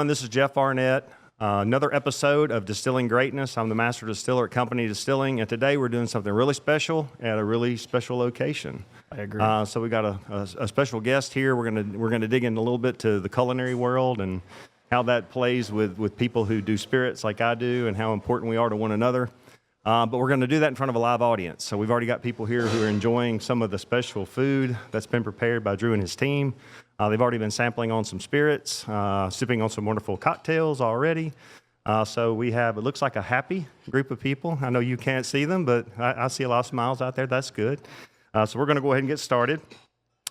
everyone. This is Jeff Arnett. Another episode of Distilling Greatness. I'm the master distiller at Company Distilling, and today we're doing something really special at a really special location. I agree. So we got a special guest here. We're gonna dig in a little bit to the culinary world and how that plays with people who do spirits like I do, and how important we are to one another. But we're going to do that in front of a live audience. So we've already got people here who are enjoying some of the special food that's been prepared by Drew and his team. They've already been sampling on some spirits, sipping on some wonderful cocktails already. So we have, it looks like a happy group of people. I know you can't see them, but I see a lot of smiles out there. That's good. So we're going to go ahead and get started.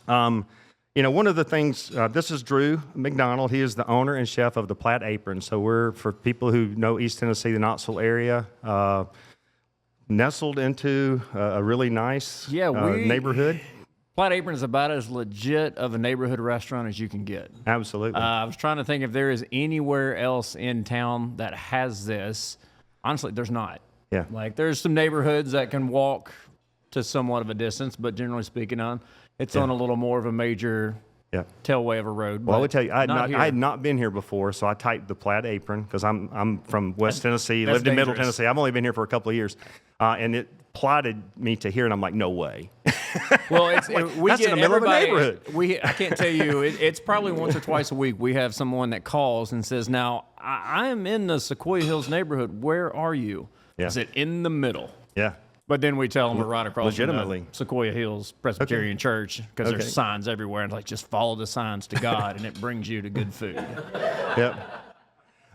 You know, one of the things, this is Drew McDonald. He is the owner and chef of the Plaid Apron. So we're, for people who know East Tennessee, the Knoxville area, nestled into a really nice neighborhood. Plaid Apron is about as legit of a neighborhood restaurant as you can get. Absolutely. I was trying to think if there is anywhere else in town that has this. Honestly, there's not. Yeah. Like, there's some neighborhoods that can walk to somewhat of a distance, but generally speaking, it's on a little more of a major tailway of a road. Well, I would tell you, I had not been here before, so I typed the Plaid Apron because I'm from West Tennessee, lived in Middle Tennessee. I've only been here for a couple of years, and it plotted me to here, and I'm like, no way. Well, that's in the middle of a neighborhood. I can't tell you, it's probably once or twice a week we have someone that calls and says, now, I am in the Sequoia Hills neighborhood. Where are you? Yeah. Is it in the middle? Yeah. But then we tell them we're right across from the Sequoia Hills Presbyterian Church, because there's signs everywhere. And like, just follow the signs to God, and it brings you to good food. Yep.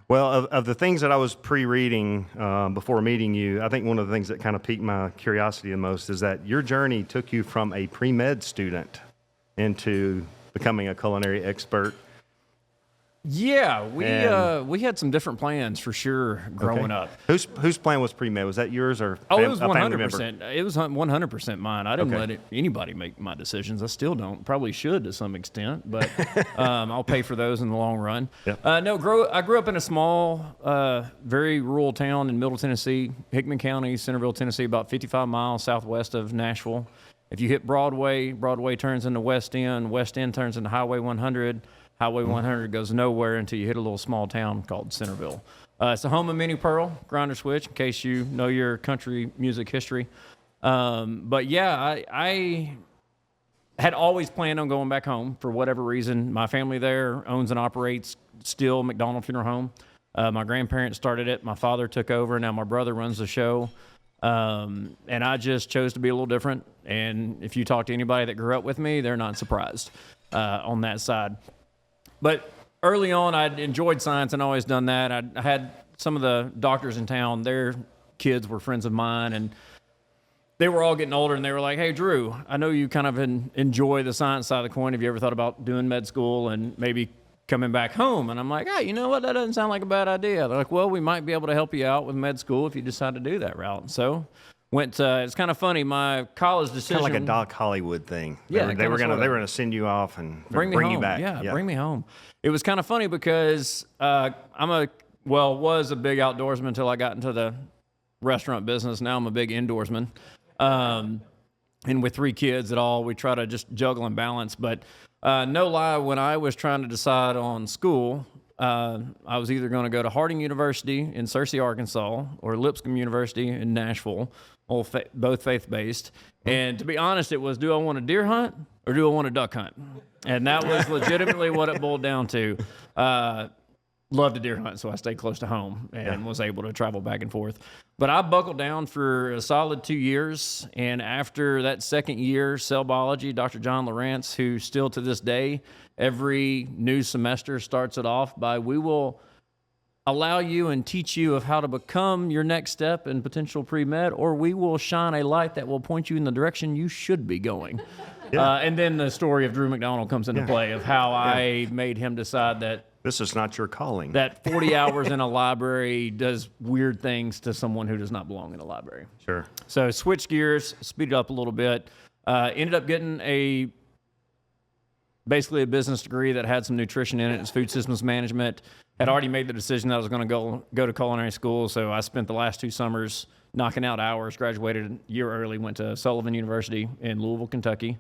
Well, of the things that I was pre-reading before meeting you, I think one of the things that kind of piqued my curiosity the most is that your journey took you from a pre-med student into becoming a culinary expert. Yeah, we had some different plans for sure growing up. Whose plan was pre-med? Was that yours or it was 100%. It was 100% mine. I didn't let anybody make my decisions. I still don't. Probably should to some extent, but I'll pay for those in the long run. Yep. I grew up in a small, very rural town in Middle Tennessee, Hickman County, Centerville, Tennessee, about 55 miles southwest of Nashville. If you hit Broadway, Broadway turns into West End turns into Highway 100. Highway 100 goes nowhere until you hit a little small town called Centerville. It's the home of Minnie Pearl, Grinder Switch, in case you know your country music history. But yeah, I had always planned on going back home for whatever reason. My family there owns and operates still McDonald Funeral Home. My grandparents started it. My father took over. Now my brother runs the show. And I just chose to be a little different. And if you talk to anybody that grew up with me, they're not surprised on that side. But early on, I'd enjoyed science and always done that. I had some of the doctors in town, their kids were friends of mine, and they were all getting older, and they were like, hey, Drew, I know you kind of enjoy the science side of the coin. Have you ever thought about doing med school and maybe coming back home? And I'm like, hey, you know what? That doesn't sound like a bad idea. They're like, well, we might be able to help you out with med school if you decide to do that route. So it's kind of funny. My college decision, kind of like a Doc Hollywood thing. Yeah, they were gonna send you off and bring you back. Yeah, bring me home. It was kind of funny because was a big outdoorsman until I got into the restaurant business. Now I'm a big indoorsman. And with 3 kids at all, we try to just juggle and balance. But no lie, when I was trying to decide on school, I was either going to go to Harding University in Searcy, Arkansas, or Lipscomb University in Nashville, both faith-based. And to be honest, it was, do I want to deer hunt or do I want to duck hunt? And that was legitimately what it boiled down to. Loved to deer hunt, so I stayed close to home and was able to travel back and forth. But I buckled down for a solid 2 years, and after that second year, cell biology, Dr. John Lawrence, who still to this day, every new semester starts it off by, we will allow you and teach you of how to become your next step in potential pre-med, or we will shine a light that will point you in the direction you should be going. And then the story of Drew McDonald comes into play of how I made him decide that this is not your calling. That 40 hours in a library does weird things to someone who does not belong in a library. Sure. So switch gears, speed it up a little bit. Ended up getting basically a business degree that had some nutrition in it. It's food systems management. Had already made the decision that I was going to go to culinary school, so I spent the last 2 summers knocking out hours, graduated a year early, went to Sullivan University in Louisville, Kentucky.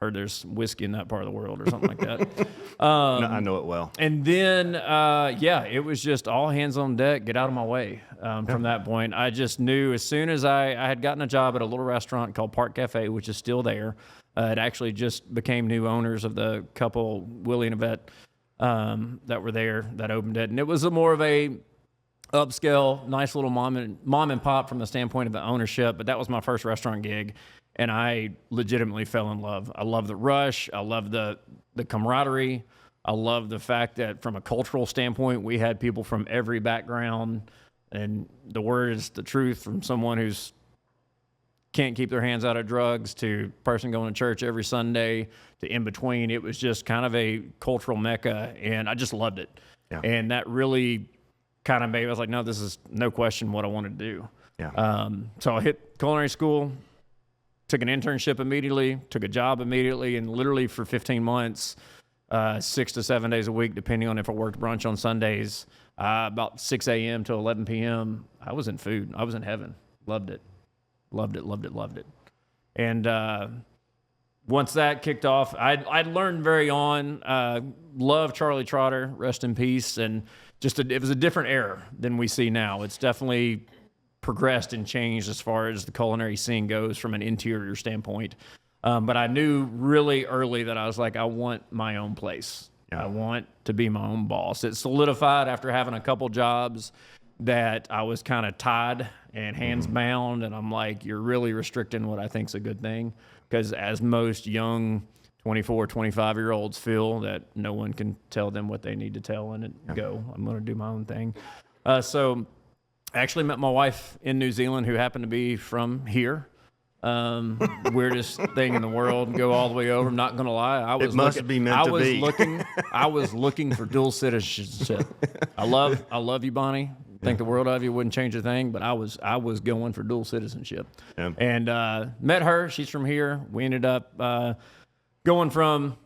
Heard there's whiskey in that part of the world or something like that. No, I know it well. And then, it was just all hands on deck, get out of my way. From that point, I just knew as soon as I had gotten a job at a little restaurant called Park Cafe, which is still there. It actually just became new owners of the couple, Willie and Yvette, that were there that opened it. And it was more of a upscale, nice little mom and pop from the standpoint of the ownership. But that was my first restaurant gig. And I legitimately fell in love. I love the rush. I love the camaraderie. I love the fact that from a cultural standpoint, we had people from every background. And the word is the truth from someone who's can't keep their hands out of drugs to person going to church every Sunday to in between. It was just kind of a cultural mecca, and I just loved it. Yeah. And that really kind of made, I was like, no, this is no question what I wanted to do. Yeah. So I hit culinary school, took an internship immediately, took a job immediately, and literally for 15 months, 6 to 7 days a week, depending on if I worked brunch on Sundays, about 6 a.m. to 11 p.m., I was in food. I was in heaven. Loved it. Loved it, loved it, loved it. And once that kicked off, I'd learned very on, love Charlie Trotter, rest in peace, and it was a different era than we see now. It's definitely progressed and changed as far as the culinary scene goes from an interior standpoint. But I knew really early that I was like, I want my own place. Yeah. I want to be my own boss. It solidified after having a couple jobs that I was kind of tied and hands bound. And I'm like, you're really restricting what I think is a good thing. Because as most young 24, 25-year-olds feel that no one can tell them what they need to tell and go, I'm going to do my own thing. So I actually met my wife in New Zealand who happened to be from here. Weirdest thing in the world. Go all the way over. I'm not going to lie. I was looking for dual citizenship. I love you, Bonnie. Think the world of you, wouldn't change a thing, but I was going for dual citizenship. Yeah. And met her. She's from here. We ended up going from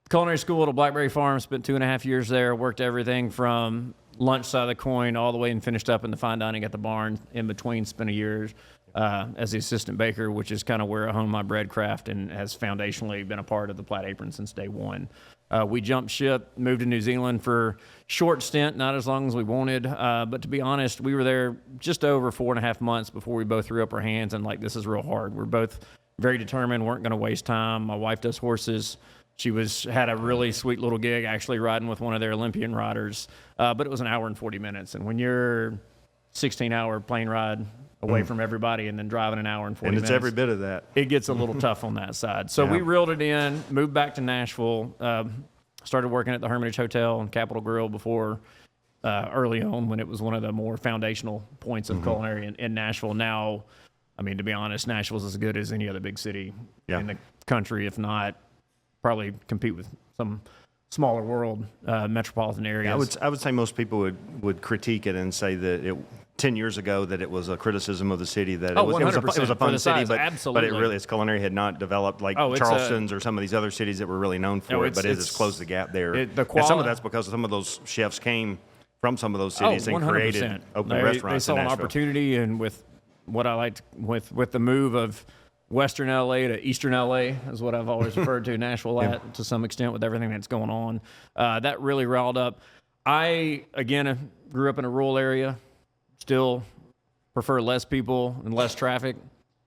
culinary school to Blackberry Farm. Spent 2.5 years there. Worked everything from lunch side of the coin all the way and finished up in the fine dining at the barn. In between, spent a year as the assistant baker, which is kind of where I honed my bread craft and has foundationally been a part of the Plaid Apron since day one. We jumped ship, moved to New Zealand for short stint, not as long as we wanted. But to be honest, we were there just over 4.5 months before we both threw up our hands and like, this is real hard. We're both very determined, weren't going to waste time. My wife does horses. She had a really sweet little gig actually riding with one of their Olympian riders. But it was an hour and 40 minutes. And when you're 16-hour plane ride away from everybody and then driving an hour and 40 minutes. And it's every bit of that. It gets a little tough on that side. So we reeled it in, moved back to Nashville, started working at the Hermitage Hotel and Capitol Grill before early on when it was one of the more foundational points of culinary in Nashville. Now, I mean, to be honest, Nashville's as good as any other big city in the country, if not probably compete with some smaller world metropolitan areas. I would say most people would critique it and say that 10 years ago that it was a criticism of the city, that it was a fun city, but its culinary had not developed like Charleston's or some of these other cities that were really known for it, but it has closed the gap there. And some of that's because some of those chefs came from some of those cities and created open restaurants. They saw an opportunity, and with what I liked with the move of Western LA to Eastern LA is what I've always referred to Nashville at to some extent with everything that's going on. That really riled up. I, again, grew up in a rural area, still prefer less people and less traffic.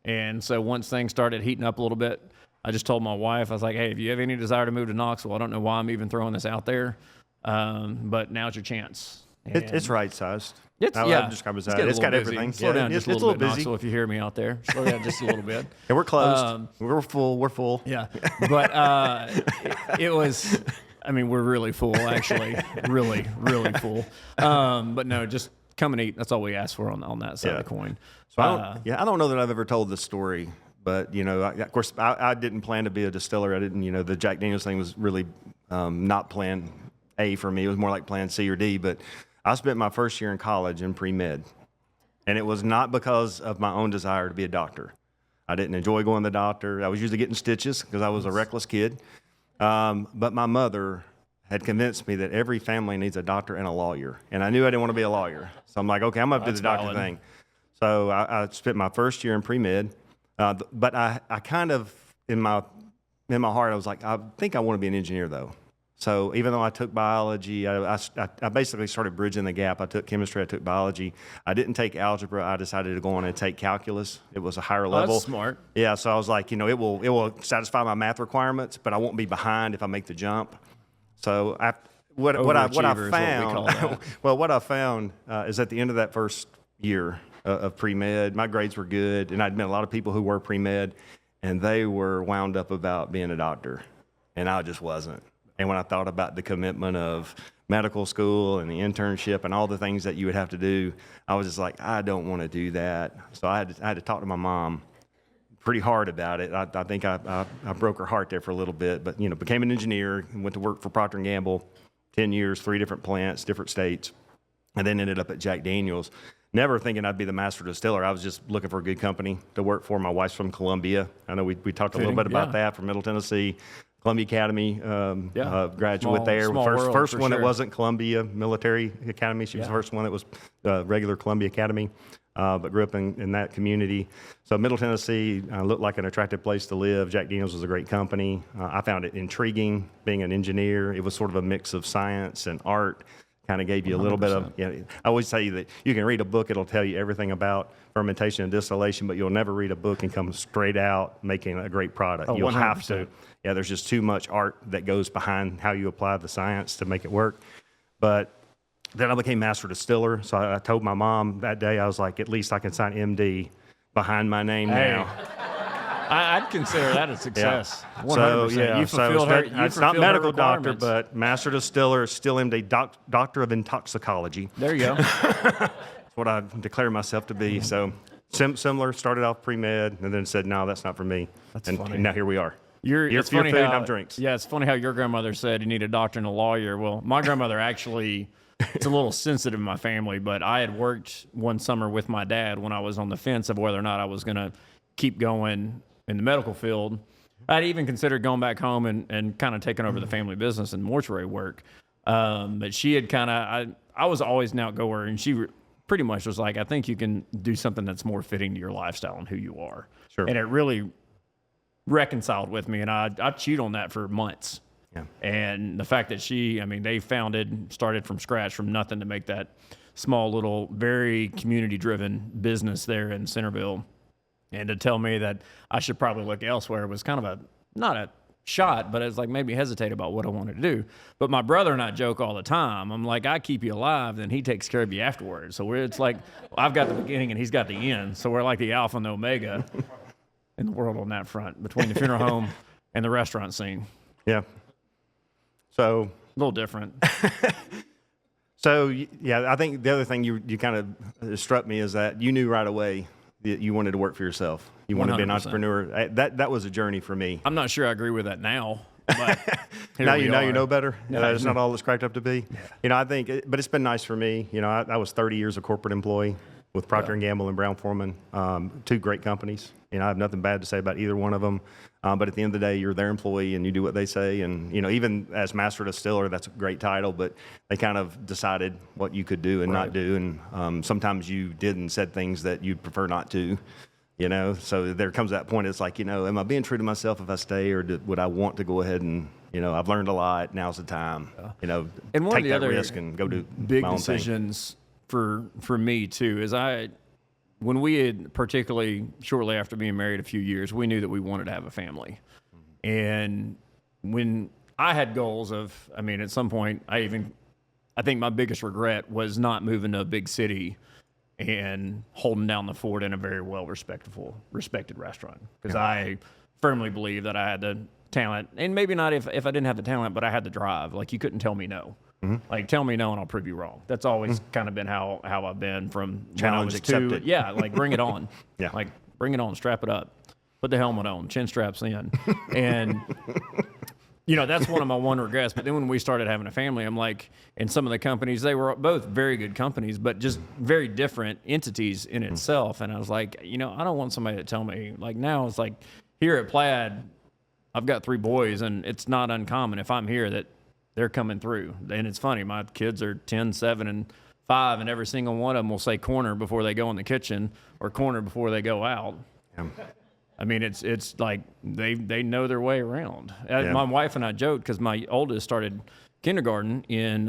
And so once things started heating up a little bit, I just told my wife, I was like, hey, if you have any desire to move to Knoxville, I don't know why I'm even throwing this out there, but now's your chance. It's right-sized. It's got everything. Slow down just a little bit, Knoxville, if you hear me out there. Slow down just a little bit. Yeah, we're closed. We're full. Yeah. But it was, I mean, we're really full, actually. Really, really full. But no, just come and eat. That's all we ask for on that side of the coin. So I don't know that I've ever told this story, but, of course, I didn't plan to be a distiller. I didn't, the Jack Daniels thing was really not plan A for me. It was more like plan C or D, but I spent my first year in college in pre-med, and it was not because of my own desire to be a doctor. I didn't enjoy going to the doctor. I was usually getting stitches because I was a reckless kid. But my mother had convinced me that every family needs a doctor and a lawyer, and I knew I didn't want to be a lawyer. So I'm like, okay, I'm going to do the doctor thing. So I spent my first year in pre-med, but I kind of, in my in my heart, I was like, I think I want to be an engineer though. So even though I took biology, I basically started bridging the gap. I took chemistry, I took biology. I didn't take algebra. I decided to go on and take calculus. It was a higher level. That's smart. Yeah, so I was like, it will satisfy my math requirements, but I won't be behind if I make the jump. So what I found, what I found is at the end of that first year of pre-med, my grades were good, and I'd met a lot of people who were pre-med, and they were wound up about being a doctor, and I just wasn't. And when I thought about the commitment of medical school and the internship and all the things that you would have to do, I was just like, I don't want to do that. So I had to talk to my mom pretty hard about it. I think I broke her heart there for a little bit, but became an engineer and went to work for Procter & Gamble, 10 years, 3 different plants, different states, and then ended up at Jack Daniel's. Never thinking I'd be the master distiller. I was just looking for a good company to work for. My wife's from Columbia. I know we talked a little bit about that, from Middle Tennessee. Columbia Academy graduate there. First one that wasn't Columbia Military Academy. She was the first one that was regular Columbia Academy, but grew up in that community. So Middle Tennessee looked like an attractive place to live. Jack Daniel's was a great company. I found it intriguing being an engineer. It was sort of a mix of science and art. Kind of gave you a little 100%. Bit of, I always tell you that you can read a book, it'll tell you everything about fermentation and distillation, but you'll never read a book and come straight out making a great product. You'll 100%. Have to. Yeah, there's just too much art that goes behind how you apply the science to make it work. But then I became master distiller, so I told my mom that day, I was like, at least I can sign MD behind my name now. I'd consider that a success. Yeah. 100%. So, yeah, you fulfilled her. It's not medical doctor, but master distiller, still MD, doctor of intoxicology. There you go. That's what I declare myself to be. So similar, started off pre-med, and then said, no, that's not for me. That's funny. And now here we are. It's your food, I'm drinks. Yeah, it's funny how your grandmother said you need a doctor and a lawyer. Well, my grandmother actually, it's a little sensitive in my family, but I had worked one summer with my dad when I was on the fence of whether or not I was going to keep going in the medical field. I'd even considered going back home and kind of taking over the family business and mortuary work. But she had I was always an outgoer, and she pretty much was like, I think you can do something that's more fitting to your lifestyle and who you are. Sure. And it really reconciled with me, and I chewed on that for months. Yeah. And the fact that they started from scratch, from nothing, to make that small little, very community-driven business there in Centerville. And to tell me that I should probably look elsewhere was kind of not a shot, but it's like made me hesitate about what I wanted to do. But my brother and I joke all the time. I'm like, I keep you alive, then he takes care of you afterwards. So it's like I've got the beginning and he's got the end. So we're like the alpha and the omega in the world on that front, between the funeral home and the restaurant scene. Yeah. So a little different. So yeah, I think the other thing you kind of struck me is that you knew right away that you wanted to work for yourself. You wanted to be an 100%. Entrepreneur. That was a journey for me. I'm not sure I agree with that now. But now you know better. No, it's not all it's cracked up to be. Yeah. I think, but it's been nice for me. I was 30 years a corporate employee with Procter & Gamble and Brown-Forman, 2 great companies. I have nothing bad to say about either one of them. But at the end of the day, you're their employee and you do what they say. And, even as master distiller, that's a great title, but they kind of decided what you could do and not do. And sometimes you did and said things that you'd prefer not to, So there comes that point. It's like, am I being true to myself if I stay, or would I want to go ahead and, I've learned a lot. Now's the time, and one take of the that other risk and go do big my own decisions thing. For me too, is when we had, particularly shortly after being married a few years, we knew that we wanted to have a family. Mm-hmm. And when I had goals of, at some point, I think my biggest regret was not moving to a big city and holding down the fort in a very respected restaurant. Because I firmly believe that I had the talent, and maybe not if I didn't have the talent, but I had the drive. Like, you couldn't tell me no. Mm-hmm. Like, tell me no and I'll prove you wrong. That's always kind of been how I've been from challenge accepted. Yeah, like bring it on. Yeah. Like bring it on, strap it up, put the helmet on, chin straps in. And, that's one of my one regrets. But then when we started having a family, I'm like, and some of the companies, they were both very good companies, but just very different entities in itself. And I was like, I don't want somebody to tell me, like, now it's like here at Plaid, I've got 3 boys, and it's not uncommon if I'm here that they're coming through. And it's funny, my kids are 10, 7, and 5, and every single one of them will say corner before they go in the kitchen or corner before they go out. I mean, it's like they know their way around. Yeah. My wife and I joked because my oldest started kindergarten in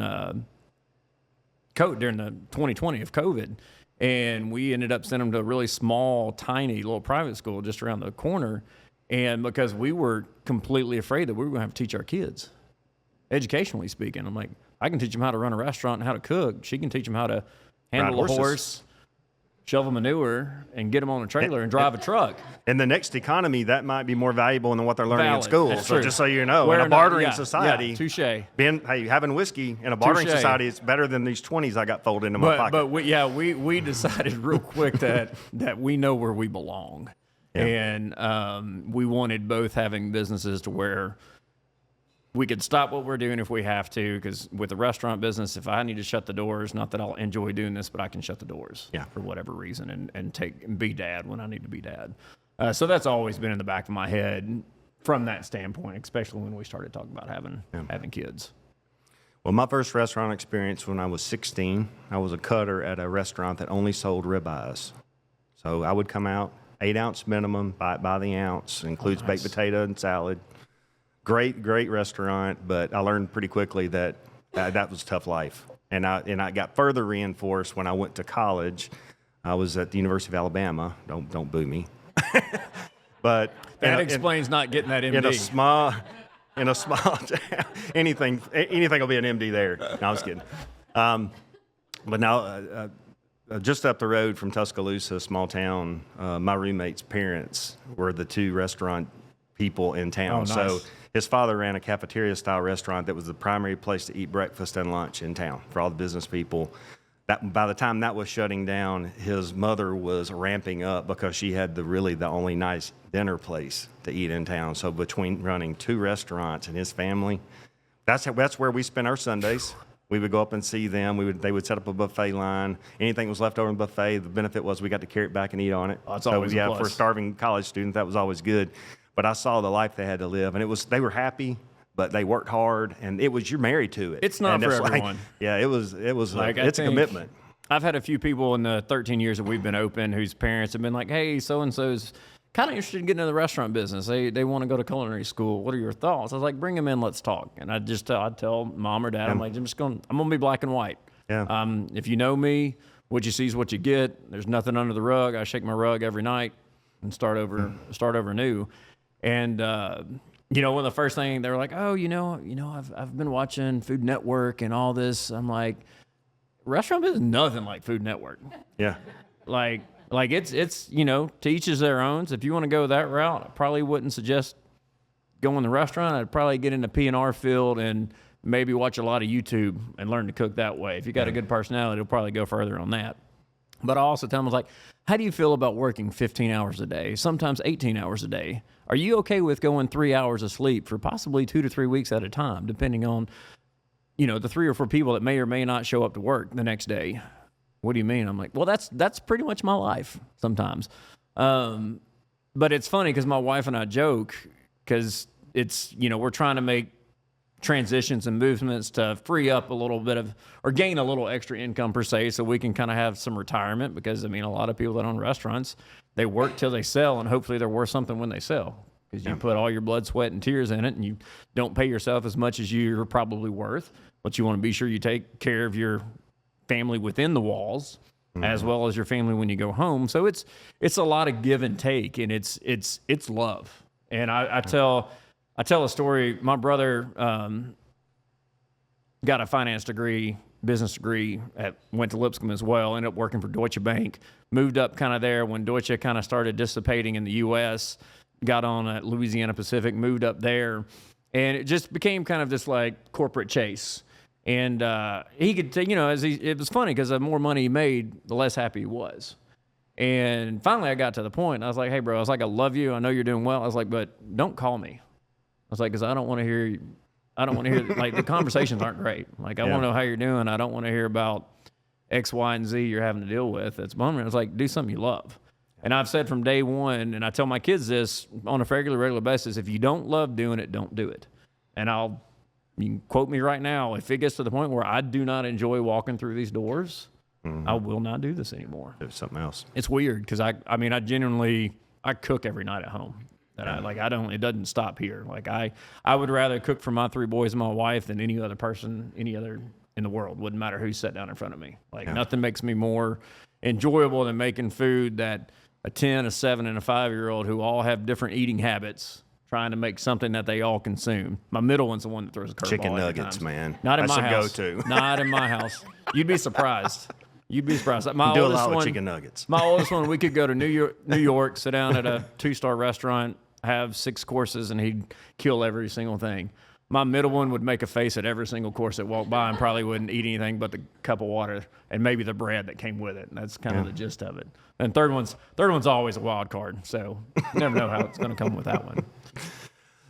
during the 2020 of COVID, and we ended up sending them to a really small, tiny little private school just around the corner, and because we were completely afraid that we were going to have to teach our kids, educationally speaking. I'm like, I can teach them how to run a restaurant and how to cook. She can teach them how to handle a horse, shovel manure, and get them on a trailer and drive a truck. In the next economy, that might be more valuable than what they're learning in Valid. school. That's So true. just so you know, Where in a not- bartering yeah, society, yeah, touche. having whiskey in a bartering Touche. society, it's better than these 20s I got folded into my pocket. But we decided real quick that we know where we belong, Yeah. and we wanted both having businesses to where we could stop what we're doing if we have to. Because with the restaurant business, if I need to shut the doors, not that I'll enjoy doing this, but I can shut the doors for whatever reason and be dad when I need to be dad. So that's always been in the back of my head from that standpoint, especially when we started talking about having kids. Well, my first restaurant experience when I was 16, I was a cutter at a restaurant that only sold ribeyes. So I would come out, 8-ounce minimum, buy it by the ounce, includes baked potato and salad. Great restaurant, but I learned pretty quickly that was a tough life. And I got further reinforced when I went to college. I was at the University of Alabama. Don't boo me. But That explains not getting that MD. in a small town, anything will be an MD there. No, I was kidding. But now, just up the road from Tuscaloosa, small town, my roommate's parents were the two restaurant people in town. Oh, nice. So his father ran a cafeteria-style restaurant that was the primary place to eat breakfast and lunch in town for all the business people. By the time that was shutting down, his mother was ramping up because she had the only nice dinner place to eat in town. So between running two restaurants and his family, that's where we spent our Sundays. We would go up and see them. They would set up a buffet line. Anything that was left over in the buffet, the benefit was we got to carry it back and eat on it. Oh, that's always a plus. For a starving college student, that was always good. But I saw the life they had to live, and they were happy, but they worked hard, and you're married to it. It's not for everyone. It's a commitment. I've had a few people in the 13 years that we've been open whose parents have been like, hey, so-and-so's kind of interested in getting into the restaurant business. They want to go to culinary school. What are your thoughts? I was like, bring them in, let's talk. And I'd tell mom or dad, I'm like, I'm going to be black and white. Yeah. If you know me, what you see is what you get. There's nothing under the rug. I shake my rug every night and start over new. And, one of the first thing they were like, oh, I've been watching Food Network and all this. I'm like, restaurant business is nothing like Food Network. Yeah. Like it's to each is their own. If you want to go that route, I probably wouldn't suggest going the restaurant. I'd probably get in the P&R field and maybe watch a lot of YouTube and learn to cook that way. If you got a good personality, you'll probably go further on that. But I also tell them, I was like, how do you feel about working 15 hours a day, sometimes 18 hours a day? Are you okay with going 3 hours of sleep for possibly 2 to 3 weeks at a time, depending on, the 3 or 4 people that may or may not show up to work the next day? What do you mean? I'm like, well, that's pretty much my life sometimes. But it's funny because my wife and I joke because it's, we're trying to make transitions and movements to free up a little bit of, or gain a little extra income per se, so we can kind of have some retirement because, a lot of people that own restaurants, they work till they sell and hopefully they're worth something when they sell because you put all your blood, sweat, and tears in it and you don't pay yourself as much as you're probably worth, but you want to be sure you take care of your family within the walls as well as your family when you go home. So it's a lot of give and take, and it's love. And I tell a story. My brother got a finance degree, business degree, went to Lipscomb as well, ended up working for Deutsche Bank, moved up kind of there when Deutsche kind of started dissipating in the U.S., got on at Louisiana Pacific, moved up there, and it just became kind of this like corporate chase. And he could take, it was funny because the more money he made, the less happy he was. And finally I got to the point, I was like, hey, bro, I was like, I love you. I know you're doing well. I was like, but don't call me. I was like, because I don't want to hear, like, the conversations aren't great. Like, I want to know how you're doing. I don't want to hear about X, Y, and Z you're having to deal with. It's bumming. I was like, do something you love. And I've said from day one, and I tell my kids this on a regular basis, if you don't love doing it, don't do it. And you can quote me right now, if it gets to the point where I do not enjoy walking through these doors, I will not do this anymore. Do something else. It's weird because I genuinely I cook every night at home. It doesn't stop here. Like I would rather cook for my 3 boys and my wife than any other person, any other in the world. Wouldn't matter who sat down in front of me. Nothing makes me more enjoyable than making food that a 10, a 7, and a 5-year-old who all have different eating habits trying to make something that they all consume. My middle one's the one that throws a curveball. Chicken nuggets, man. Not in That's my a house. go-to. Not in my house. You'd be surprised. You'd be surprised. My Do a oldest lot with one, chicken nuggets. My oldest one, we could go to New York, sit down at a 2-star restaurant, have 6 courses, and he'd kill every single thing. My middle one would make a face at every single course that walked by and probably wouldn't eat anything but the cup of water and maybe the bread that came with it. And that's kind of the gist of it. And third one's always a wild card, so you never know how it's going to come with that one.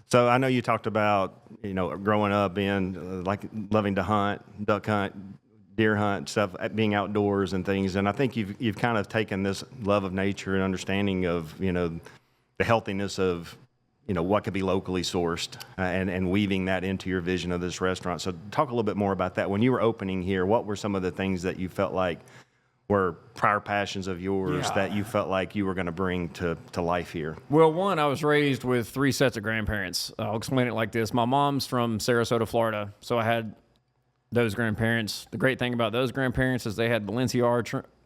So I know you talked about, growing up being loving to hunt, duck hunt, deer hunt, stuff, being outdoors and things. And I think you've kind of taken this love of nature and understanding of, the healthiness of, what could be locally sourced and weaving that into your vision of this restaurant. So talk a little bit more about that. When you were opening here, what were some of the things that you felt like were prior passions of yours that you felt like you were going to bring to life here? Well, one, I was raised with 3 sets of grandparents. I'll explain it like this. My mom's from Sarasota, Florida, so I had those grandparents. The great thing about those grandparents is they had Valencia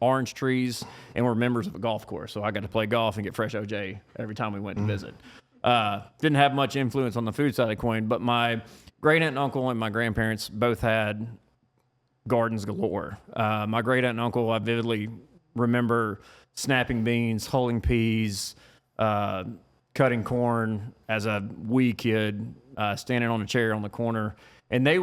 orange trees and were members of a golf course, so I got to play golf and get fresh OJ every time we went to visit. Didn't have much influence on the food side of the coin, but my great aunt and uncle and my grandparents both had gardens galore. My great aunt and uncle, I vividly remember snapping beans, hulling peas, cutting corn as a wee kid, standing on a chair on the corner, and they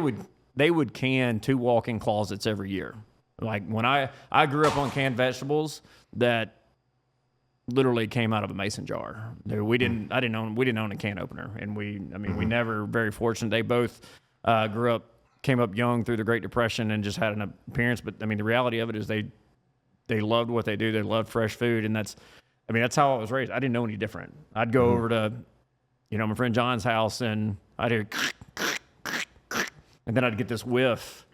would can 2 walk-in closets every year. Like when I grew up on canned vegetables that literally came out of a mason jar. We didn't own a can opener, and we never very fortunate. They both came up young through the Great Depression and just had an appearance. But the reality of it is they loved what they do. They loved fresh food, and that's how I was raised. I didn't know any different. I'd go over to, my friend John's house, and I'd hear, and then I'd get this whiff.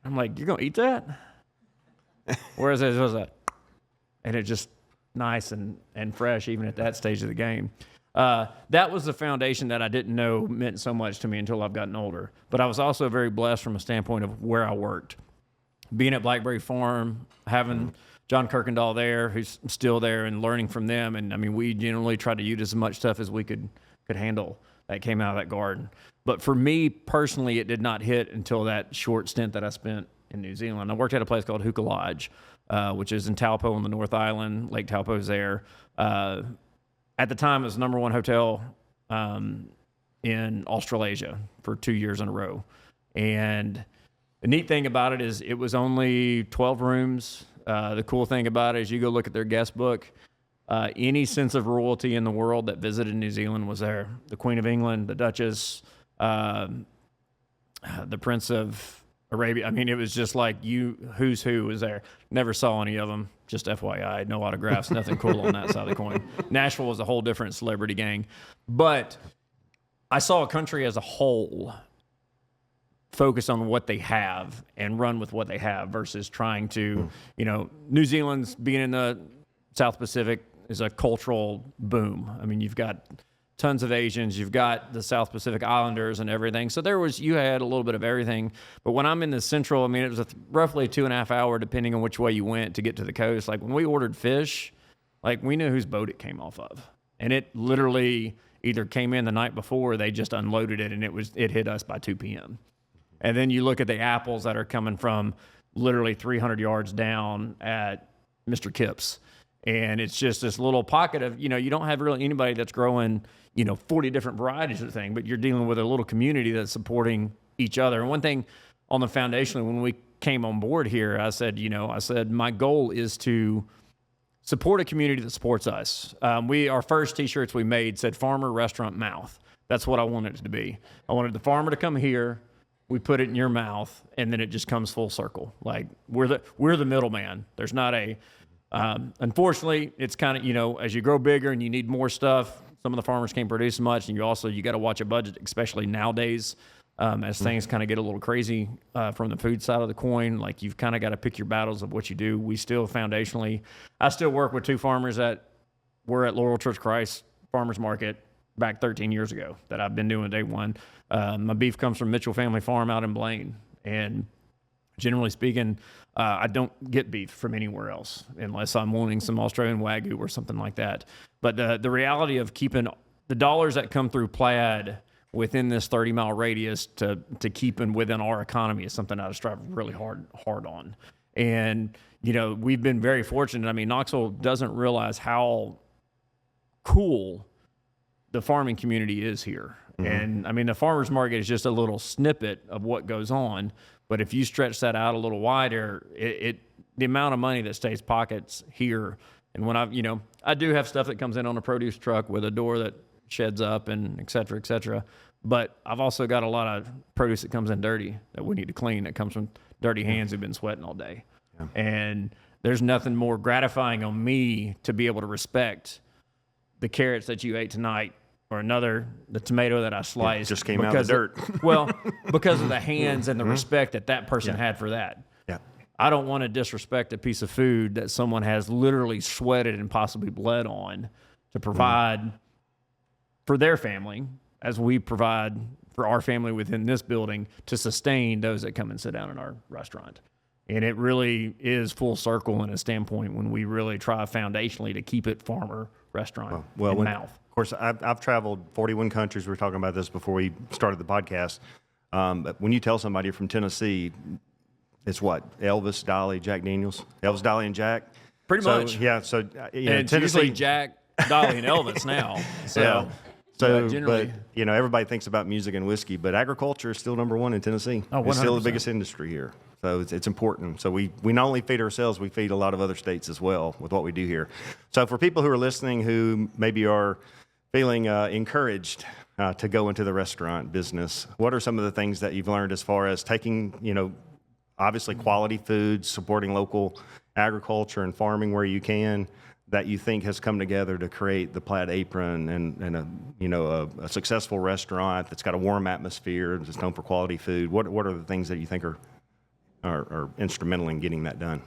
I'm like, "You're gonna eat that?" Whereas it was that, and it just nice and fresh even at that stage of the game. That was the foundation that I didn't know meant so much to me until I've gotten older. But I was also very blessed from a standpoint of where I worked. Being at Blackberry Farm, having John Kirkendall there, who's still there, and learning from them. And we generally tried to use as much stuff as we could handle that came out of that garden. But for me personally, it did not hit until that short stint that I spent in New Zealand. I worked at a place called Hookah Lodge, which is in Taupo on the North Island. Lake Taupo's there. At the time, it was the #1 hotel in Australasia for 2 years in a row. And the neat thing about it is it was only 12 rooms. The cool thing about it is you go look at their guest book. Any sense of royalty in the world that visited New Zealand was there. The Queen of England, the Duchess, the Prince of Arabia. It was just like who's who was there. Never saw any of them. Just FYI, no autographs, nothing cool on that side of the coin. Nashville was a whole different celebrity gang. But I saw a country as a whole focus on what they have and run with what they have versus trying to, New Zealand's being in the South Pacific is a cultural boom. You've got tons of Asians, you've got the South Pacific Islanders and everything. So you had a little bit of everything. But when I'm in the central, it was roughly a 2.5 hour, depending on which way you went to get to the coast. Like when we ordered fish, we knew whose boat it came off of. And it literally either came in the night before or they just unloaded it and it hit us by 2 p.m. And then you look at the apples that are coming from literally 300 yards down at Mr. Kip's. And it's just this little pocket of, you don't have really anybody that's growing, 40 different varieties of the thing, but you're dealing with a little community that's supporting each other. And one thing on the foundation, when we came on board here, I said, my goal is to support a community that supports us. Our first t-shirts we made said farmer, restaurant, mouth. That's what I wanted it to be. I wanted the farmer to come here, we put it in your mouth, and then it just comes full circle. Like we're the middleman. There's not a, unfortunately, it's kind of, as you grow bigger and you need more stuff, some of the farmers can't produce as much, and you got to watch a budget, especially nowadays, as things kind of get a little crazy from the food side of the coin. Like you've kind of got to pick your battles of what you do. We still foundationally, I still work with 2 farmers that were at Laurel Church Christ Farmers Market back 13 years ago that I've been doing day one. My beef comes from Mitchell Family Farm out in Blaine. And generally speaking, I don't get beef from anywhere else unless I'm wanting some Australian Wagyu or something like that. But the reality of keeping the dollars that come through Plaid within this 30-mile radius to keeping within our economy is something I strive really hard on. And, you know, we've been very fortunate. I mean, Knoxville doesn't realize how cool the farming community is here. Mm-hmm. And, I mean, the farmer's market is just a little snippet of what goes on. But if you stretch that out a little wider, the amount of money that stays pockets here. And when I do have stuff that comes in on a produce truck with a door that sheds up and et cetera, but I've also got a lot of produce that comes in dirty that we need to clean, that comes from dirty hands who've been sweating all day. Yeah. And there's nothing more gratifying on me to be able to respect the carrots that you ate tonight or the tomato that I sliced. Just came out of the dirt. Well, because of the hands and the respect that person had for that. Yeah. I don't want to disrespect a piece of food that someone has literally sweated and possibly bled on to provide for their family, as we provide for our family within this building to sustain those that come and sit down in our restaurant. And it really is full circle in a standpoint when we really try foundationally to keep it farmer restaurant in mouth. Of course, I've traveled 41 countries. We were talking about this before we started the podcast. But when you tell somebody from Tennessee, it's what? Elvis, Dolly, Jack Daniels? Elvis, Dolly, and Jack? Pretty much. Yeah, so and it's usually Jack, Dolly, and Elvis now. So. Yeah. So, but everybody thinks about music and whiskey, but agriculture is still number one in Tennessee. Oh, 100%. It's still the biggest industry here. So it's important. So we not only feed ourselves, we feed a lot of other states as well with what we do here. So for people who are listening who maybe are feeling encouraged to go into the restaurant business, what are some of the things that you've learned as far as taking, obviously quality food, supporting local agriculture and farming where you can, that you think has come together to create the Plaid Apron and a successful restaurant that's got a warm atmosphere and is known for quality food? What are the things that you think are instrumental in getting that done?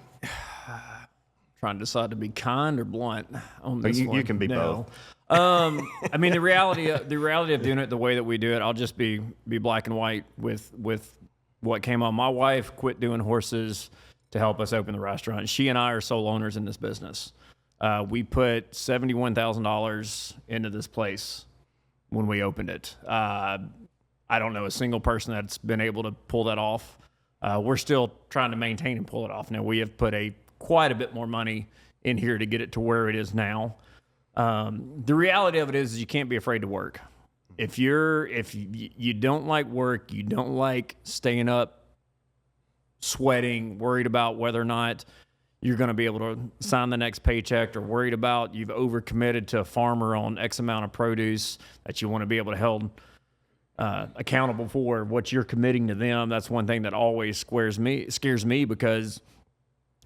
Trying to decide to be kind or blunt on this one. You can be both. I mean, the reality of doing it the way that we do it, I'll just be black and white with what came on. My wife quit doing horses to help us open the restaurant. She and I are sole owners in this business. We put $71,000 into this place when we opened it. I don't know a single person that's been able to pull that off. We're still trying to maintain and pull it off. Now, we have put quite a bit more money in here to get it to where it is now. The reality of it is you can't be afraid to work. If you don't like work, you don't like staying up, sweating, worried about whether or not you're going to be able to sign the next paycheck, or worried about you've overcommitted to a farmer on X amount of produce that you want to be able to held accountable for what you're committing to them. That's one thing that always scares me because,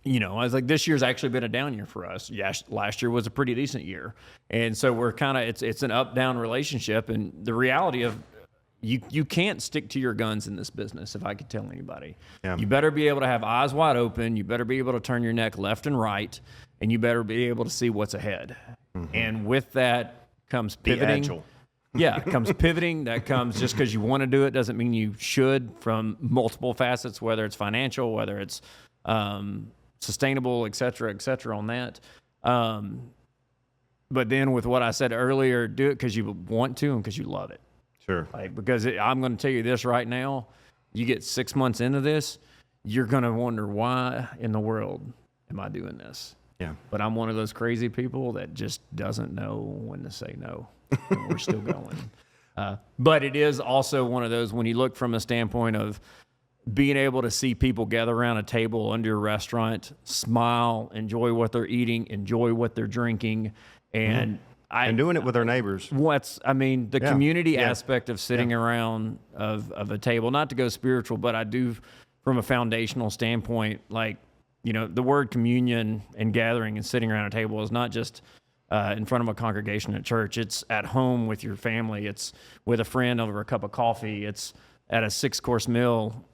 I was like, this year's actually been a down year for us. Yeah, last year was a pretty decent year. And so we're kind of, it's an up-down relationship. And the reality of, you can't stick to your guns in this business, if I could tell anybody. Yeah. You better be able to have eyes wide open. You better be able to turn your neck left and right, and you better be able to see what's ahead. Mm-hmm. And with that comes pivoting. Be agile. Yeah, it comes pivoting. That comes just because you want to do it doesn't mean you should, from multiple facets, whether it's financial, whether it's sustainable, et cetera on that. But then with what I said earlier, do it because you want to and because you love it. Sure. Because I'm going to tell you this right now, you get 6 months into this, you're going to wonder, why in the world am I doing this? Yeah. But I'm one of those crazy people that just doesn't know when to say no. And we're still going. But it is also one of those, when you look from a standpoint of being able to see people gather around a table under a restaurant, smile, enjoy what they're eating, enjoy what they're drinking, and doing it with our neighbors. The community aspect of sitting around of a table, not to go spiritual, but I do, from a foundational standpoint, the word communion and gathering and sitting around a table is not just in front of a congregation at church. It's at home with your family. It's with a friend over a cup of coffee. It's at a 6-course meal,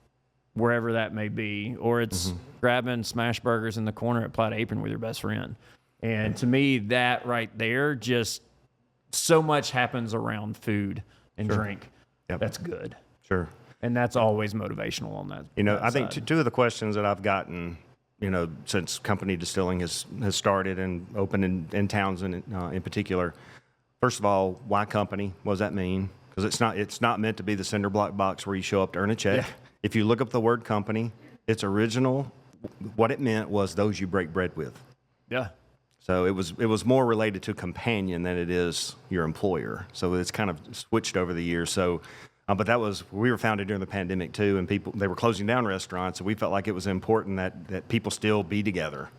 wherever that may be, or it's grabbing smash burgers in the corner at Plaid Apron with your best friend. And to me, that right there, just so much happens around food and drink. Yep. That's good. Sure. And that's always motivational on that. I think two of the questions that I've gotten, since company distilling has started and opened in Townsend in particular. First of all, why company? What does that mean? Because it's not meant to be the cinder block box where you show up to earn a check. Yeah. If you look up the word company, its original, what it meant was those you break bread with. Yeah. So it was more related to companion than it is your employer. So it's kind of switched over the years. So, but we were founded during the pandemic too, and they were closing down restaurants, and we felt like it was important that people still be together.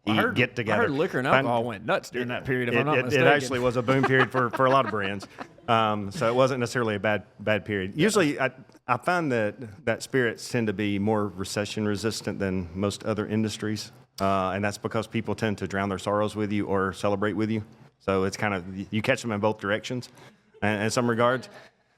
Get together. I heard liquor and alcohol went nuts during that period, if I'm not mistaken. It actually was a boom period for a lot of brands. So it wasn't necessarily a bad period. Usually I find that spirits tend to be more recession resistant than most other industries. And that's because people tend to drown their sorrows with you or celebrate with you. So it's kind of, you catch them in both directions in some regards.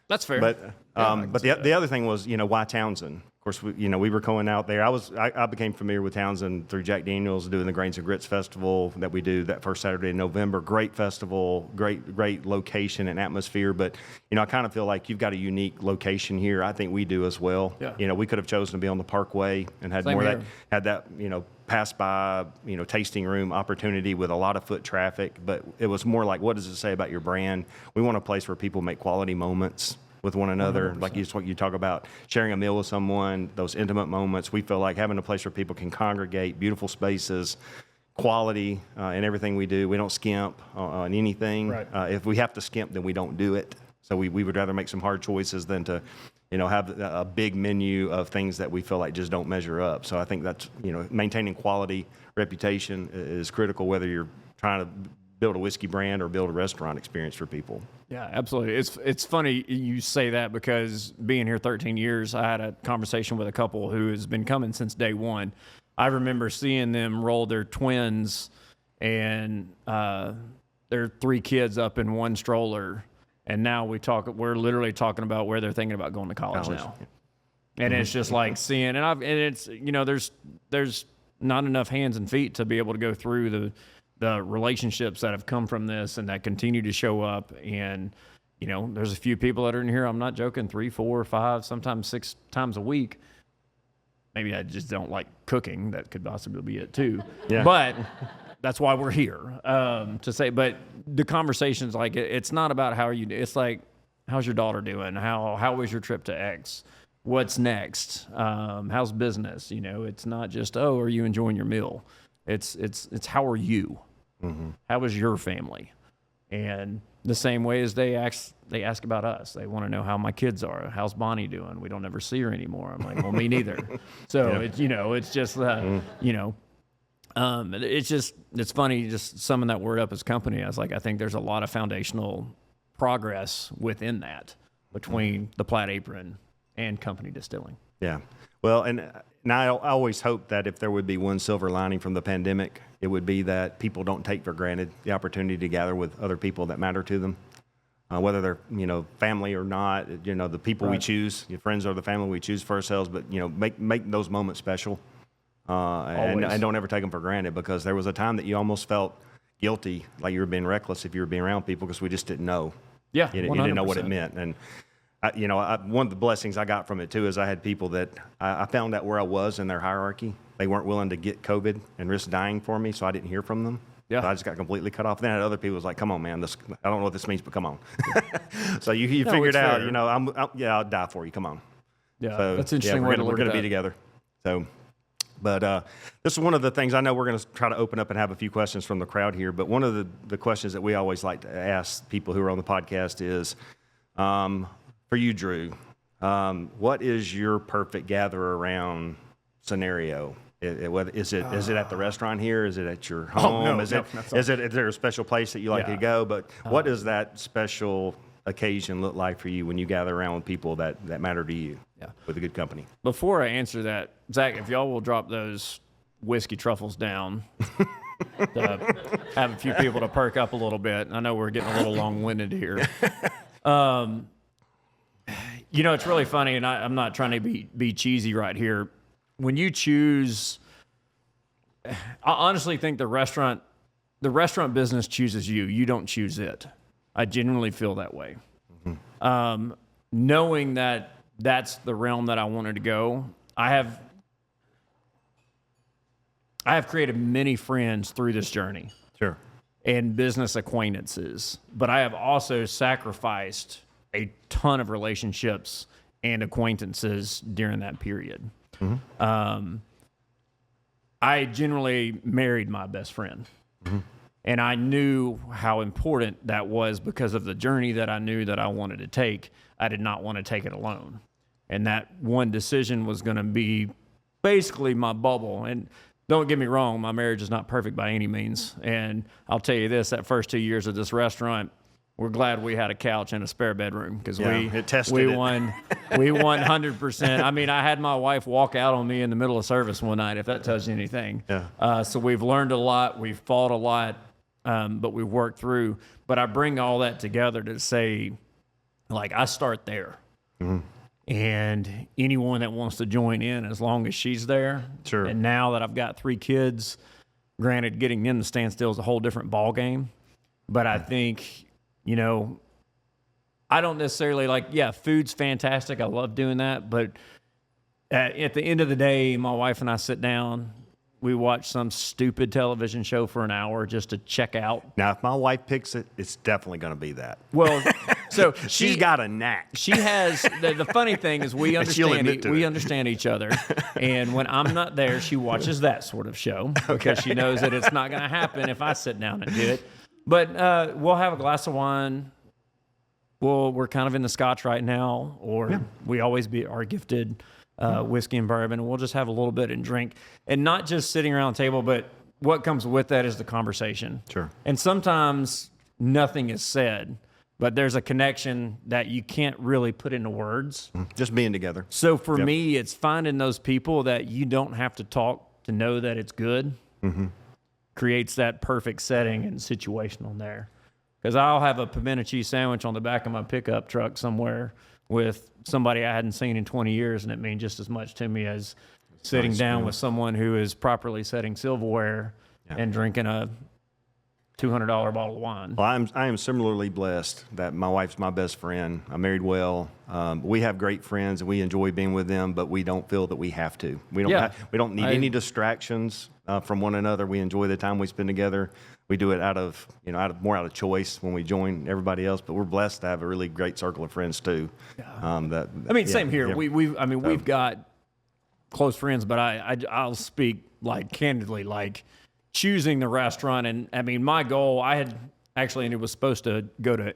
That's fair. But the other thing was, why Townsend? Of course, we were going out there. I became familiar with Townsend through Jack Daniels doing the Grains and Grits Festival that we do that first Saturday in November. Great festival, great location and atmosphere. But, I kind of feel like you've got a unique location here. I think we do as well. Yeah. We could have chosen to be on the Parkway and had Same more here. of that, had that, pass by, tasting room opportunity with a lot of foot traffic. But it was more like, what does it say about your brand? We want a place where people make quality moments with one another, 100%. Like what you talk about, sharing a meal with someone, those intimate moments. We feel like having a place where people can congregate, beautiful spaces, quality in everything we do. We don't skimp on anything. Right. If we have to skimp, then we don't do it. So we would rather make some hard choices than to, have a big menu of things that we feel like just don't measure up. So I think that's, maintaining quality reputation is critical, whether you're trying to build a whiskey brand or build a restaurant experience for people. Yeah, absolutely. It's funny you say that because being here 13 years, I had a conversation with a couple who has been coming since day one. I remember seeing them roll their twins and their 3 kids up in one stroller. And now we're literally talking about where they're thinking about going to college now. And it's just like seeing, and it's, there's not enough hands and feet to be able to go through the relationships that have come from this and that continue to show up. And, there's a few people that are in here, I'm not joking, 3, 4, 5, sometimes 6 times a week. Maybe I just don't like cooking. That could possibly be it too. Yeah. But that's why we're here, to say, but the conversations, like, it's not about how you do. It's like, how's your daughter doing? How was your trip to X? What's next? How's business? It's not just, oh, are you enjoying your meal? It's how are you? Mm-hmm. How is your family? And the same way as they ask about us. They want to know how my kids are. How's Bonnie doing? We don't ever see her anymore. I'm like, well, me neither. So it's just it's funny just summing that word up as company. I was like, I think there's a lot of foundational progress within that between the Plaid Apron and company distilling. Yeah. Well, and I always hope that if there would be one silver lining from the pandemic, it would be that people don't take for granted the opportunity to gather with other people that matter to them, whether they're, family or not, the people we choose, your friends are the family we choose for ourselves, but, make those moments special. And don't ever take them for granted, because there was a time that you almost felt guilty, like you were being reckless if you were being around people, because we just didn't know. Yeah, you didn't know what it meant. And one of the blessings I got from it too is I had people that I found out where I was in their hierarchy. They weren't willing to get COVID and risk dying for me, so I didn't hear from them. Yeah, so I just got completely cut off. Then I had other people who was like, "Come on, man, I don't know what this means, but come on." So you figured out, fair. I'll die for you. Come on. Yeah, so, that's interesting. We're going to be together. So. But this is one of the things, I know we're going to try to open up and have a few questions from the crowd here, but one of the questions that we always like to ask people who are on the podcast is, for you, Drew, what is your perfect gather around scenario? Is it at the restaurant here? Is it at your home? Is there a special place that you like to go? But what does that special occasion look like for you when you gather around with people that matter to you? Yeah, with a good company. Before I answer that, Zach, if y'all will drop those whiskey truffles down to have a few people to perk up a little bit. I know we're getting a little long-winded here. It's really funny, and I'm not trying to be cheesy right here. When you choose, I honestly think the restaurant the restaurant business chooses you. You don't choose it. I genuinely feel that way. Knowing that that's the realm that I wanted to go, I have created many friends through this journey. Sure. And business acquaintances, but I have also sacrificed a ton of relationships and acquaintances during that period. I generally married my best friend. And I knew how important that was because of the journey that I knew that I wanted to take. I did not want to take it alone. And that one decision was going to be basically my bubble. And don't get me wrong, my marriage is not perfect by any means. And I'll tell you this, that first 2 years of this restaurant, we're glad we had a couch and a spare bedroom because we won 100%. I mean, I had my wife walk out on me in the middle of service one night, if that tells you anything. So we've learned a lot. We've fought a lot, but we've worked through. But I bring all that together to say, like, I start there. And anyone that wants to join in, as long as she's there. Sure. And now that I've got 3 kids, granted, getting them to stand still is a whole different ball game. But I think, you know, I don't necessarily food's fantastic. I love doing that. But at the end of the day, my wife and I sit down. We watch some stupid television show for an hour just to check out. Now, if my wife picks it, it's definitely going to be that. Well, so she's got a knack. She has. The funny thing is we understand each other. And when I'm not there, she watches that sort of show because she knows that it's not going to happen if I sit down and do it. But we'll have a glass of wine. We're kind of in the Scotch right now, or we always are gifted whiskey and bourbon, and we'll just have a little bit and drink. And not just sitting around the table, but what comes with that is the conversation. Sure. And sometimes nothing is said, but there's a connection that you can't really put into words. Just being together. So for me, it's finding those people that you don't have to talk to know that it's good. Creates that perfect setting and situation on there. Because I'll have a pimento cheese sandwich on the back of my pickup truck somewhere with somebody I hadn't seen in 20 years, and it means just as much to me as sitting down with someone who is properly setting silverware and drinking a $200 bottle of wine. Well, I am similarly blessed that my wife's my best friend. I'm married well. We have great friends, and we enjoy being with them, but we don't feel that we have to. We don't need any distractions from one another. We enjoy the time we spend together. We do it out of choice when we join everybody else. But we're blessed to have a really great circle of friends too. Same here. Yeah. We've got close friends, but I'll speak candidly, choosing the restaurant. And I mean, my goal, and it was supposed to go to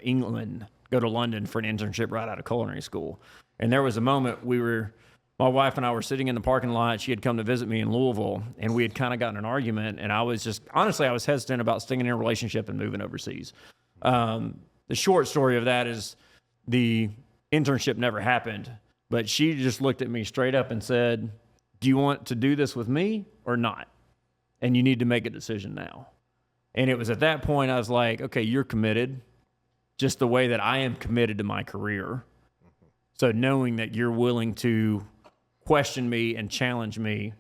London for an internship right out of culinary school. And there was a moment my wife and I were sitting in the parking lot. She had come to visit me in Louisville, and we had kind of gotten an argument. And I was hesitant about staying in a relationship and moving overseas. The short story of that is the internship never happened, but she just looked at me straight up and said, "Do you want to do this with me or not? And you need to make a decision now." And it was at that point I was like, okay, you're committed just the way that I am committed to my career. So knowing that you're willing to question me and challenge me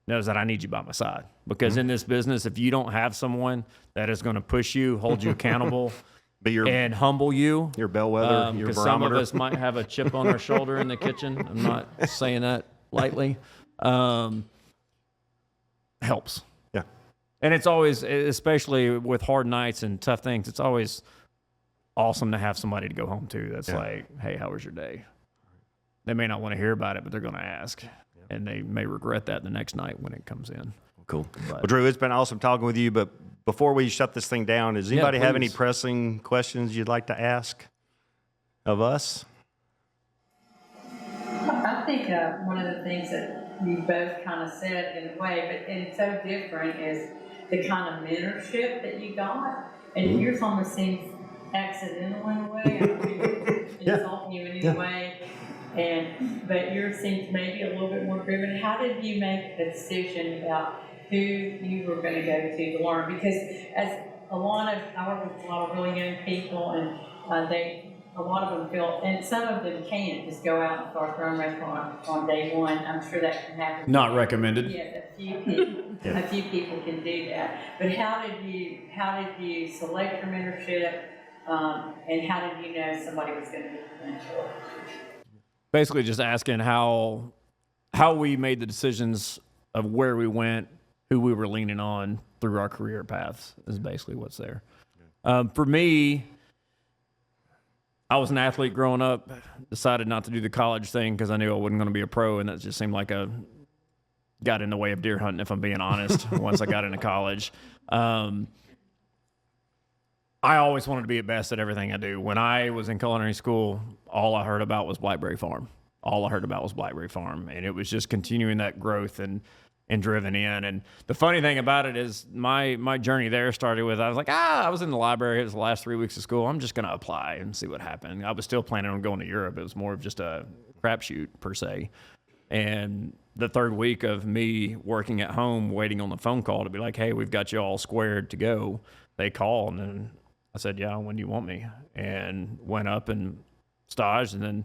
knows that I need you by my side. Because in this business, if you don't have someone that is going to push you, hold you accountable, and humble you, your bellwether, your barometer. Because some of us might have a chip on our shoulder in the kitchen. I'm not saying that lightly. Helps. Yeah. And it's always, especially with hard nights and tough things, it's always awesome to have somebody to go home to that's like, "Hey, how was your day?" They may not want to hear about it, but they're going to ask. And they may regret that the next night when it comes in. Cool. Well, Drew, it's been awesome talking with you, but before we shut this thing down, does anybody have any pressing questions you'd like to ask of us? I think one of the things that you both kind of said in a way, but it's so different, is the kind of mentorship that you got. And yours almost seems accidental in a way. I don't mean to insult you in any way. But yours seems maybe a little bit more driven. How did you make the decision about who you were going to go to learn? Because I work with a lot of really young people, and a lot of them feel, and some of them can't just go out and start their own restaurant on day one. I'm sure that can happen. Not recommended. Yes, a few people can do that. But how did you select your mentorship, and how did you know somebody was going to be your mentor? Basically, just asking how we made the decisions of where we went, who we were leaning on through our career paths is basically what's there. For me, I was an athlete growing up, decided not to do the college thing because I knew I wasn't going to be a pro, and that just seemed like got in the way of deer hunting, if I'm being honest, once I got into college. I always wanted to be at best at everything I do. When I was in culinary school, all I heard about was Blackberry Farm. And it was just continuing that growth and driven in. And the funny thing about it is my journey there started with, I was like, I was in the library. It was the last 3 weeks of school. I'm just going to apply and see what happened. I was still planning on going to Europe. It was more of just a crapshoot per se. And the third week of me working at home, waiting on the phone call to be like, hey, we've got you all squared to go. They called and I said, yeah, when do you want me? And went up and staged, and then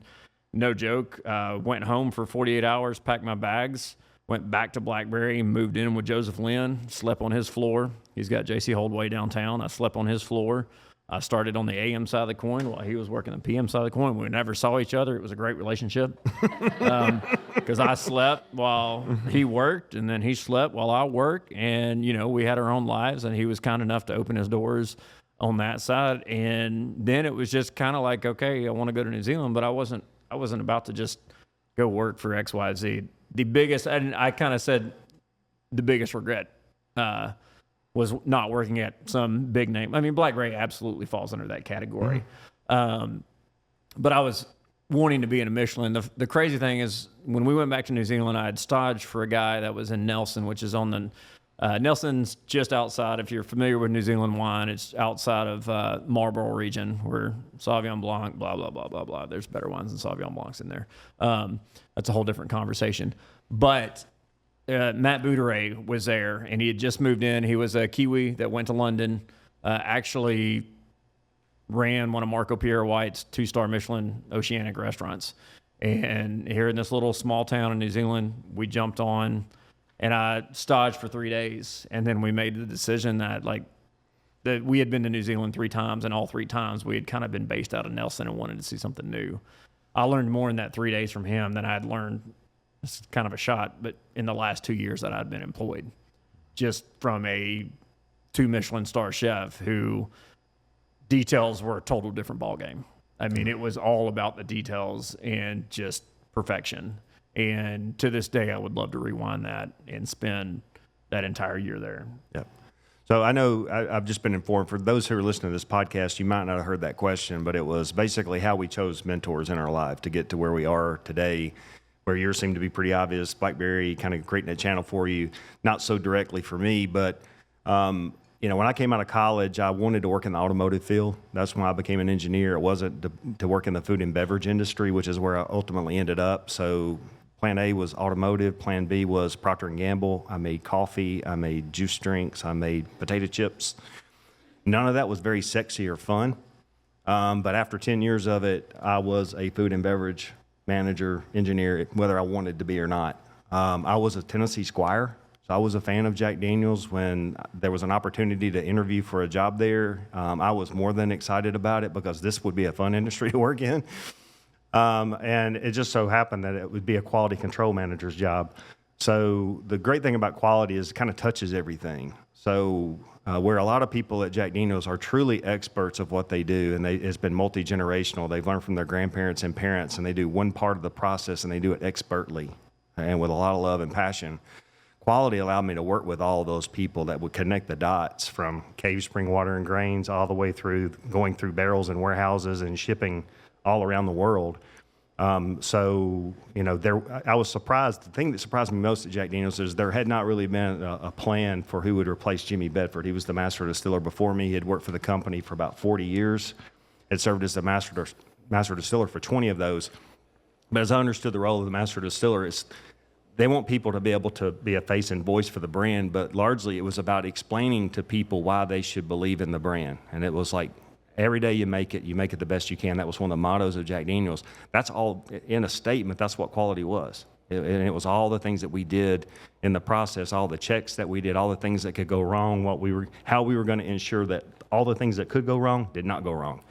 no joke, went home for 48 hours, packed my bags, went back to Blackberry, moved in with Joseph Lynn, slept on his floor. He's got J.C. Holdway downtown. I slept on his floor. I started on the AM side of the coin while he was working the PM side of the coin. We never saw each other. It was a great relationship because I slept while he worked, and then he slept while I worked. And, we had our own lives, and he was kind enough to open his doors on that side. And then it was just kind of like, okay, I want to go to New Zealand, but I wasn't about to just go work for XYZ. The biggest, and I kind of said the biggest regret was not working at some big name. I mean, Blackberry absolutely falls under that category. Mm-hmm. But I was wanting to be in a Michelin. The crazy thing is, when we went back to New Zealand, I had staged for a guy that was in Nelson, which is on the Nelson's just outside. If you're familiar with New Zealand wine, it's outside of Marlborough region, where Sauvignon Blanc, blah, blah, blah, blah, blah. There's better wines than Sauvignon Blancs in there. That's a whole different conversation. But Matt Bouderay was there, and he had just moved in. He was a Kiwi that went to London, actually ran one of Marco Pierre White's 2-star Michelin Oceanic restaurants. And here in this little small town in New Zealand, we jumped on, and I staged for 3 days. And then we made the decision that we had been to New Zealand 3 times, and all 3 times we had kind of been based out of Nelson and wanted to see something new. I learned more in that 3 days from him than I had learned, it's kind of a shot, but in the last 2 years that I'd been employed, just from a 2 Michelin star chef who details were a total different ballgame. I mean, it was all about the details and just perfection. And to this day, I would love to rewind that and spend that entire year there. Yep. So I know I've just been informed, for those who are listening to this podcast, you might not have heard that question, but it was basically how we chose mentors in our life to get to where we are today, where yours seemed to be pretty obvious. Blackberry kind of creating a channel for you, not so directly for me, but when I came out of college, I wanted to work in the automotive field. That's when I became an engineer. It wasn't to work in the food and beverage industry, which is where I ultimately ended up. So Plan A was automotive. Plan B was Procter & Gamble. I made coffee. I made juice drinks. I made potato chips. None of that was very sexy or fun. But after 10 years of it, I was a food and beverage manager, engineer, whether I wanted to be or not. I was a Tennessee Squire, so I was a fan of Jack Daniel's. When there was an opportunity to interview for a job there, I was more than excited about it because this would be a fun industry to work in. And it just so happened that it would be a quality control manager's job. So the great thing about quality is it kind of touches everything. So where a lot of people at Jack Daniel's are truly experts of what they do, and it's been multi-generational. They've learned from their grandparents and parents, and they do one part of the process, and they do it expertly and with a lot of love and passion. Quality allowed me to work with all of those people that would connect the dots from cave spring water and grains all the way through going through barrels and warehouses and shipping all around the world. I was surprised. The thing that surprised me most at Jack Daniel's is there had not really been a plan for who would replace Jimmy Bedford. He was the master distiller before me. He had worked for the company for about 40 years, had served as the master distiller for 20 of those. But as I understood the role of the master distiller, they want people to be able to be a face and voice for the brand, but largely it was about explaining to people why they should believe in the brand. And it was like Every day you make it the best you can. That was one of the mottos of Jack Daniel's. That's all in a statement. That's what quality was. And it was all the things that we did in the process, all the checks that we did, all the things that could go wrong, how we were going to ensure that all the things that could go wrong did not go wrong.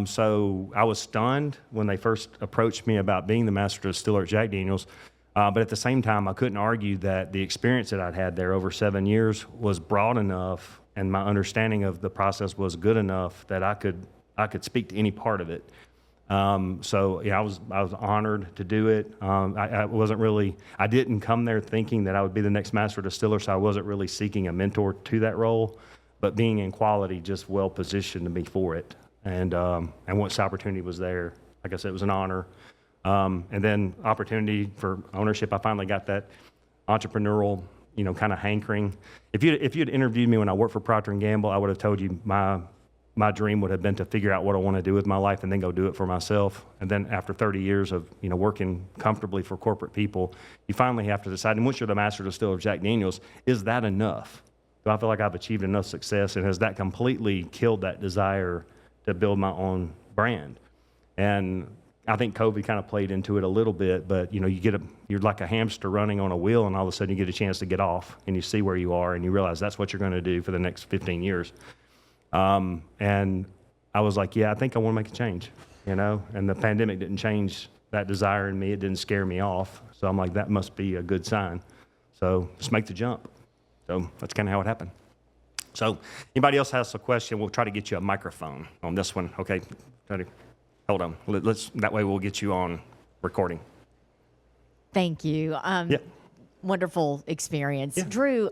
So I was stunned when they first approached me about being the master distiller at Jack Daniel's. But at the same time, I couldn't argue that the experience that I'd had there over 7 years was broad enough, and my understanding of the process was good enough that I could speak to any part of it. So yeah, I was honored to do it. I didn't come there thinking that I would be the next master distiller, so I wasn't really seeking a mentor to that role. But being in quality just well positioned me for it. And once the opportunity was there, like I said, it was an honor. And then opportunity for ownership, I finally got that entrepreneurial, kind of hankering. If you'd interviewed me when I worked for Procter & Gamble, I would have told you my dream would have been to figure out what I want to do with my life and then go do it for myself. And then after 30 years of, working comfortably for corporate people, you finally have to decide, and once you're the master distiller of Jack Daniel's, is that enough? Do I feel like I've achieved enough success, and has that completely killed that desire to build my own brand? And I think COVID kind of played into it a little bit, but you're like a hamster running on a wheel, and all of a sudden you get a chance to get off, and you see where you are, and you realize that's what you're going to do for the next 15 years. And I was like, yeah, I think I want to make a change, and the pandemic didn't change that desire in me. It didn't scare me off. So I'm like, that must be a good sign. So just make the jump. So that's kind of how it happened. So anybody else has a question, we'll try to get you a microphone on this one. Okay, hold on. That way we'll get you on recording. Thank you. Yeah. Wonderful experience. Yeah. Drew,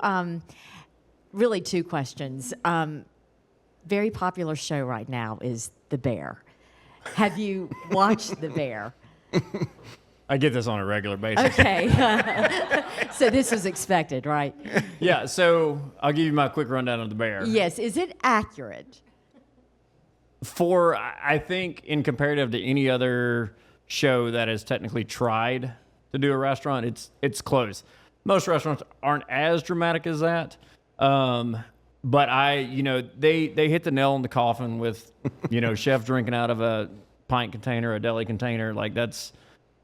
really two questions. Very popular show right now is The Bear. Have you watched The Bear? I get this on a regular basis. Okay. So this was expected, right? Yeah, so I'll give you my quick rundown of The Bear. Yes. Is it accurate? I think in comparative to any other show that has technically tried to do a restaurant, it's close. Most restaurants aren't as dramatic as that. But they hit the nail on the coffin with, chef drinking out of a pint container, a deli container. Like that's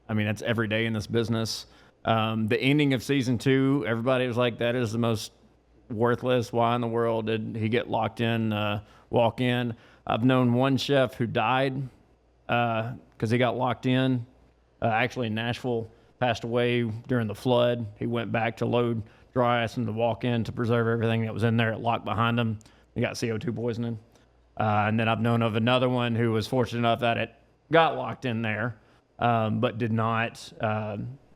every day in this business. The ending of season 2, everybody was like, that is the most worthless. Why in the world did he get locked in, walk in? I've known one chef who died because he got locked in. Actually in Nashville, passed away during the flood. He went back to load dry ice and to walk in to preserve everything that was in there. It locked behind him. He got CO2 poisoning. And then I've known of another one who was fortunate enough that it got locked in there, but did not.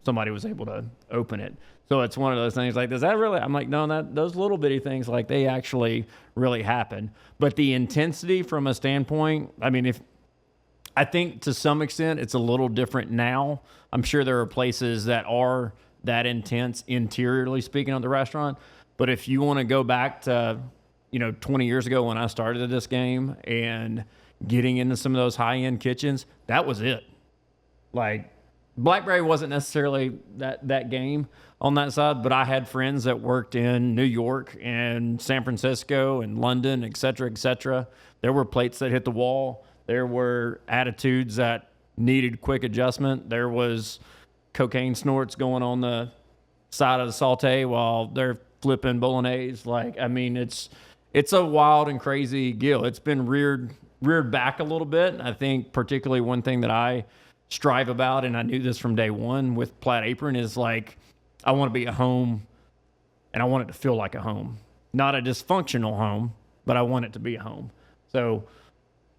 Somebody was able to open it. So it's one of those things like, does that really? I'm like, no, those little bitty things, like they actually really happen. But the intensity from a standpoint, I think to some extent it's a little different now. I'm sure there are places that are that intense interiorly speaking of the restaurant. But if you want to go back to, 20 years ago when I started this game and getting into some of those high-end kitchens, that was it. Like Blackberry wasn't necessarily that game on that side, but I had friends that worked in New York and San Francisco and London, et cetera, et cetera. There were plates that hit the wall. There were attitudes that needed quick adjustment. There was cocaine snorts going on the side of the saute while they're flipping bolognese. It's a wild and crazy deal. It's been reared back a little bit. And I think particularly one thing that I strive about, and I knew this from day one with Plaid Apron, is like, I want to be a home and I want it to feel like a home. Not a dysfunctional home, but I want it to be a home. So,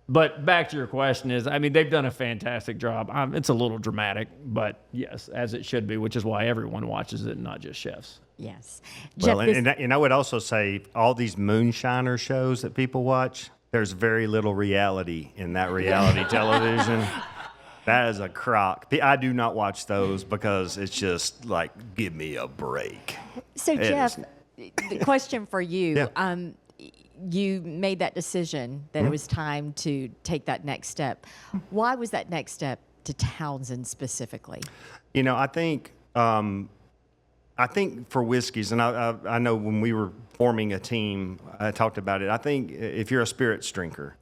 but back to your question is, they've done a fantastic job. It's a little dramatic, but yes, as it should be, which is why everyone watches it, not just chefs. Yes. Well, Jeff, and I would also say all these moonshiner shows that people watch, there's very little reality in that reality television. That is a crock. I do not watch those because it's just like, give me a break. So Jeff, the question for you, Yeah. You made that decision that it was time to take that next step. Why was that next step to Townsend specifically? I think for whiskeys, and I know when we were forming a team, I talked about it. I think if you're a spirits drinker,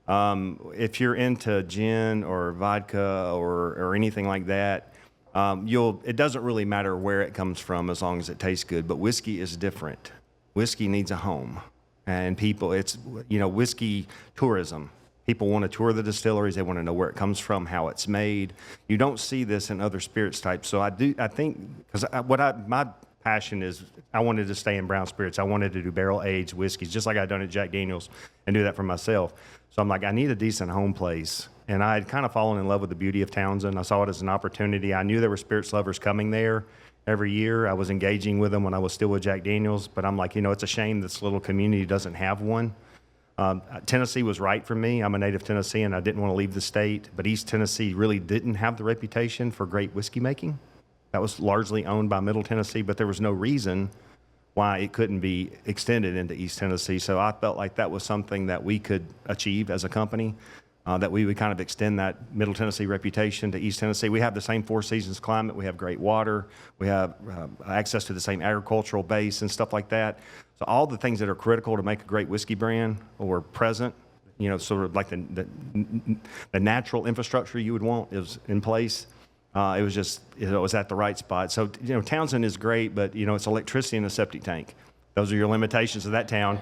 If you're into gin or vodka or anything like that, it doesn't really matter where it comes from as long as it tastes good. But whiskey is different. Whiskey needs a home, and whiskey tourism. People want to tour the distilleries. They want to know where it comes from, how it's made. You don't see this in other spirits types. So I think, because my passion is, I wanted to stay in brown spirits. I wanted to do barrel-aged whiskeys, just like I'd done at Jack Daniel's, and do that for myself. So I'm like, I need a decent home place. And I had kind of fallen in love with the beauty of Townsend. I saw it as an opportunity. I knew there were spirits lovers coming there every year. I was engaging with them when I was still with Jack Daniel's. But I'm like, it's a shame this little community doesn't have one. Tennessee was right for me. I'm a native Tennessean. I didn't want to leave the state. But East Tennessee really didn't have the reputation for great whiskey making. That was largely owned by Middle Tennessee, but there was no reason why it couldn't be extended into East Tennessee. So I felt like that was something that we could achieve as a company, that we would kind of extend that Middle Tennessee reputation to East Tennessee. We have the same Four Seasons climate. We have great water. We have access to the same agricultural base and stuff like that. So all the things that are critical to make a great whiskey brand were present. Sort of like the natural infrastructure you would want is in place. It was just, it was at the right spot. So, Townsend is great, but, it's electricity in a septic tank. Those are your limitations of that town.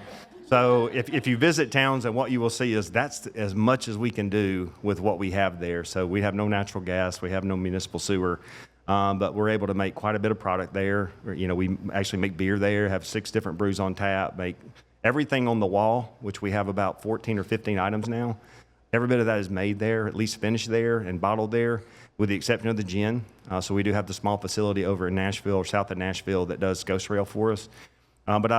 So if you visit Townsend, what you will see is that's as much as we can do with what we have there. So we have no natural gas. We have no municipal sewer. But we're able to make quite a bit of product there. We actually make beer there, have 6 different brews on tap, make everything on the wall, which we have about 14 or 15 items now. Every bit of that is made there, at least finished there and bottled there, with the exception of the gin. So we do have the small facility over in Nashville or south of Nashville that does Ghost Rail for us. But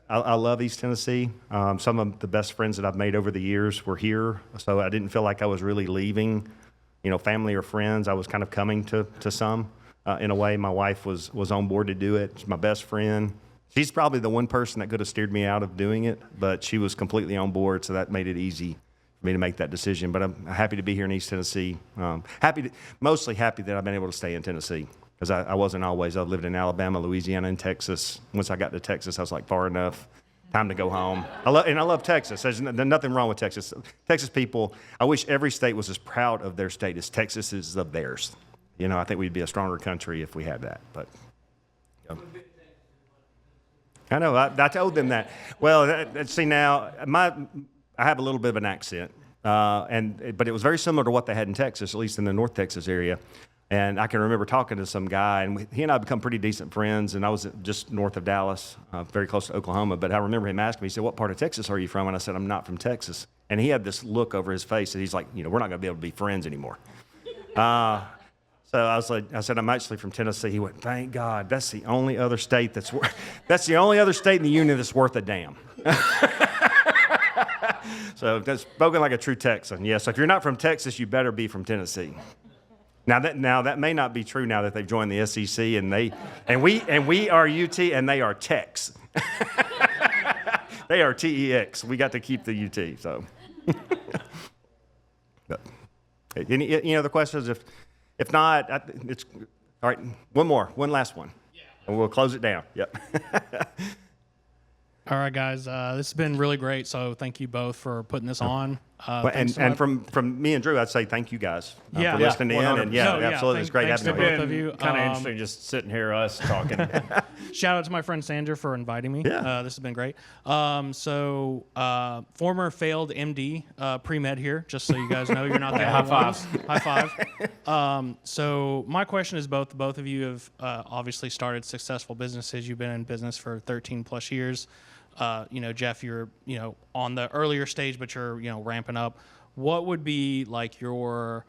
I love East Tennessee. Some of the best friends that I've made over the years were here, so I didn't feel like I was really leaving, family or friends. I was kind of coming to some in a way. My wife was on board to do it. She's my best friend. She's probably the one person that could have steered me out of doing it, but she was completely on board, so that made it easy for me to make that decision. But I'm happy to be here in East Tennessee. Mostly happy that I've been able to stay in Tennessee, because I wasn't always. I lived in Alabama, Louisiana, and Texas. Once I got to Texas, I was like, far enough, time to go home. I love Texas. There's nothing wrong with Texas. Texas people, I wish every state was as proud of their state as Texas is of theirs. I think we'd be a stronger country if we had that. But I know, I told them that. Well, see now, I have a little bit of an accent, but it was very similar to what they had in Texas, at least in the North Texas area. And I can remember talking to some guy, and he and I become pretty decent friends, and I was just north of Dallas, very close to Oklahoma. But I remember him asking me, he said, "What part of Texas are you from?" And I said, "I'm not from Texas." And he had this look over his face that he's like, we're not going to be able to be friends anymore. So I said, "I'm actually from Tennessee." He went, "Thank God, that's the only other state that's the only other state in the union that's worth a damn." So that's spoken like a true Texan. Yes, if you're not from Texas, you better be from Tennessee. Now that may not be true now that they've joined the SEC and we are UT and they are Tex. They are TEX. We got to keep the UT. So, but, any other questions? If not, it's all right. One last one, and we'll close it down. Yep. All right, guys. This has been really great. So thank you both for putting this on. And from me and Drew, I'd say thank you guys for listening in. And absolutely, it's great thanks having to you. both of you. Kind of interesting just sitting here, us talking. Shout out to my friend Sandra for inviting me. Yeah. This has been great. Former failed MD, pre-med here, just so you guys know you're not the only ones. High five. So my question is both of you have obviously started successful businesses. You've been in business for 13 plus years. Jeff, you're, on the earlier stage, but you're, ramping up. What would be like your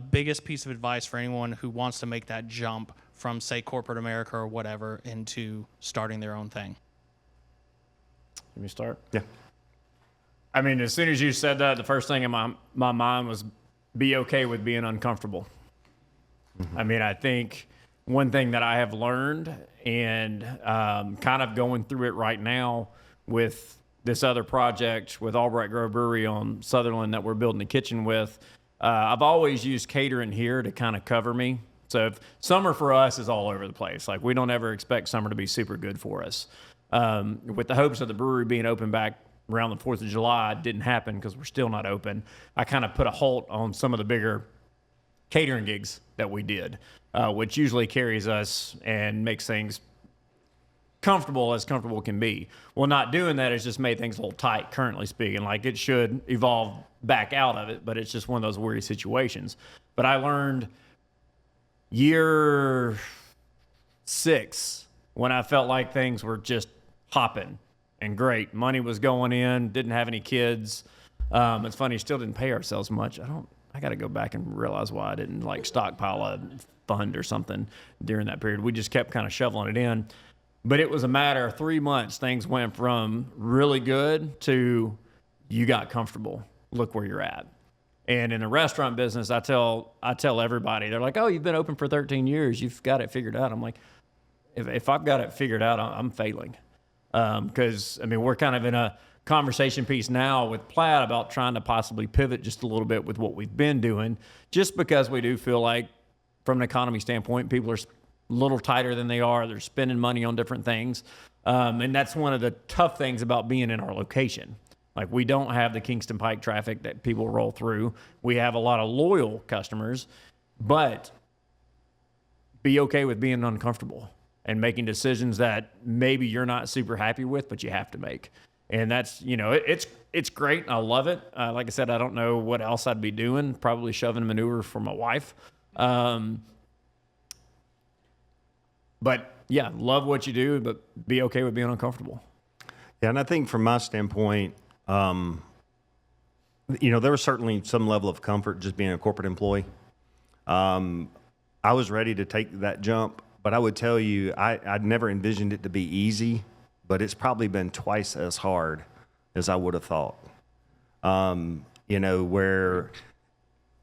biggest piece of advice for anyone who wants to make that jump from, say, corporate America or whatever into starting their own thing? Let me start. Yeah. I mean, as soon as you said that, the first thing in my mind was be okay with being uncomfortable. Mm-hmm. I mean, I think one thing that I have learned and kind of going through it right now with this other project with Albright Grove Brewery on Sutherland that we're building the kitchen with, I've always used catering here to kind of cover me. So if summer for us is all over the place. Like we don't ever expect summer to be super good for us. With the hopes of the brewery being open back around the 4th of July didn't happen because we're still not open, I kind of put a halt on some of the bigger catering gigs that we did, which usually carries us and makes things comfortable as comfortable can be. Well, not doing that has just made things a little tight, currently speaking. Like, it should evolve back out of it, but it's just one of those weird situations. But I learned year 6 when I felt like things were just hopping and great. Money was going in, didn't have any kids. It's funny, still didn't pay ourselves much. I got to go back and realize why I didn't like stockpile a fund or something during that period. We just kept kind of shoveling it in. But it was a matter of 3 months. Things went from really good to you got comfortable. Look where you're at. And in the restaurant business, I tell everybody, they're like, oh, you've been open for 13 years. You've got it figured out. I'm like, if I've got it figured out, I'm failing. Because, I mean, we're kind of in a conversation piece now with Plaid about trying to possibly pivot just a little bit with what we've been doing, just because we do feel like, from an economy standpoint, people are a little tighter than they are. They're spending money on different things. And that's one of the tough things about being in our location. Like, we don't have the Kingston Pike traffic that people roll through. We have a lot of loyal customers, but be okay with being uncomfortable and making decisions that maybe you're not super happy with, but you have to make. And that's, it's great. I love it. Like I said, I don't know what else I'd be doing. Probably shoving manure for my wife. But yeah, love what you do, but be okay with being uncomfortable. Yeah, and I think from my standpoint, there was certainly some level of comfort just being a corporate employee. I was ready to take that jump, but I would tell you, I'd never envisioned it to be easy, but it's probably been twice as hard as I would have thought. Where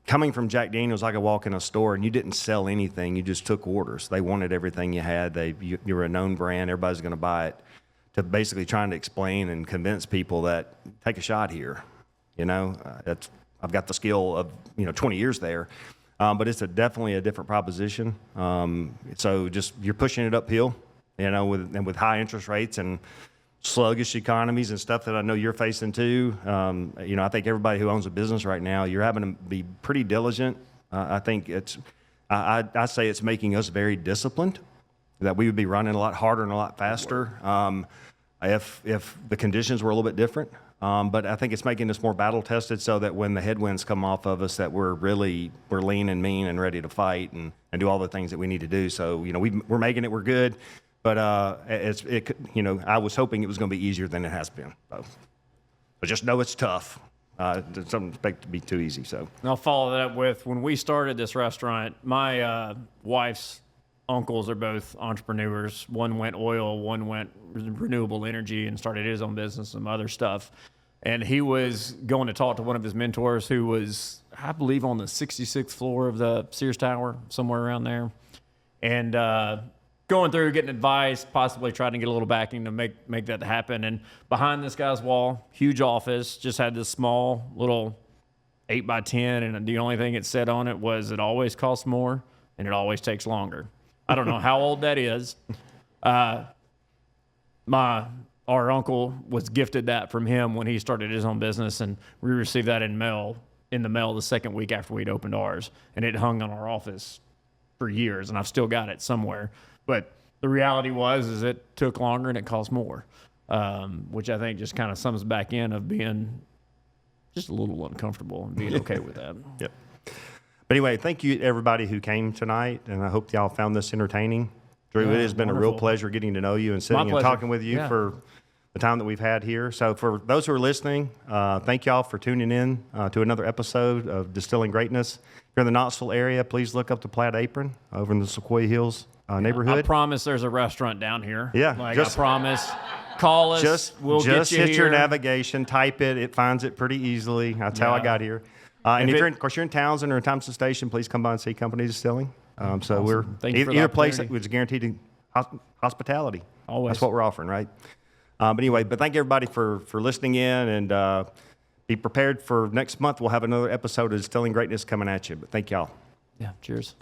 coming from Jack Daniels, I could walk in a store and you didn't sell anything. You just took orders. They wanted everything you had. You were a known brand. Everybody's going to buy it. To basically trying to explain and convince people that take a shot here. I've got the skill of 20 years there, but it's definitely a different proposition. So just you're pushing it uphill, with high interest rates and sluggish economies and stuff that I know you're facing too. I think everybody who owns a business right now, you're having to be pretty diligent. I think I say it's making us very disciplined, that we would be running a lot harder and a lot faster if the conditions were a little bit different. But I think it's making us more battle tested so that when the headwinds come off of us, that we're lean and mean and ready to fight and do all the things that we need to do. So, we're making it, we're good. But I was hoping it was going to be easier than it has been. So just know it's tough. Don't expect it to be too easy. So And I'll follow that up with, when we started this restaurant, my wife's uncles are both entrepreneurs. One went oil, one went renewable energy and started his own business, some other stuff. And he was going to talk to one of his mentors who was, I believe, on the 66th floor of the Sears Tower, somewhere around there. And going through, getting advice, possibly trying to get a little backing to make that happen. And behind this guy's wall, huge office, just had this small little 8x10, and the only thing it said on it was, it always costs more and it always takes longer. I don't know how old that is. Our uncle was gifted that from him when he started his own business, and we received that in the mail the second week after we'd opened ours, and it hung on our office for years, and I've still got it somewhere. But the reality is it took longer and it cost more, which I think just kind of sums back in of being just a little uncomfortable and being okay with that. Yep. But anyway, thank you to everybody who came tonight, and I hope y'all found this entertaining. Drew, it has been a real pleasure getting to know you and sitting and talking with you for the time that we've had here. So for those who are listening, thank y'all for tuning in to another episode of Distilling Greatness. If you're in the Knoxville area, please look up the Plaid Apron over in the Sequoia Hills neighborhood. I promise there's a restaurant down here. Yeah. I promise. Call us. We'll get you Just hit here. your navigation, type it. It finds it pretty easily. That's how I got here. And if you're in Townsend or in Thompson Station, please come by and see Company Distilling. So we're either place that was guaranteed hospitality. Always. That's what we're offering, right? But anyway, thank everybody for listening in, and be prepared for next month. We'll have another episode of Distilling Greatness coming at you. But thank y'all. Yeah. Cheers.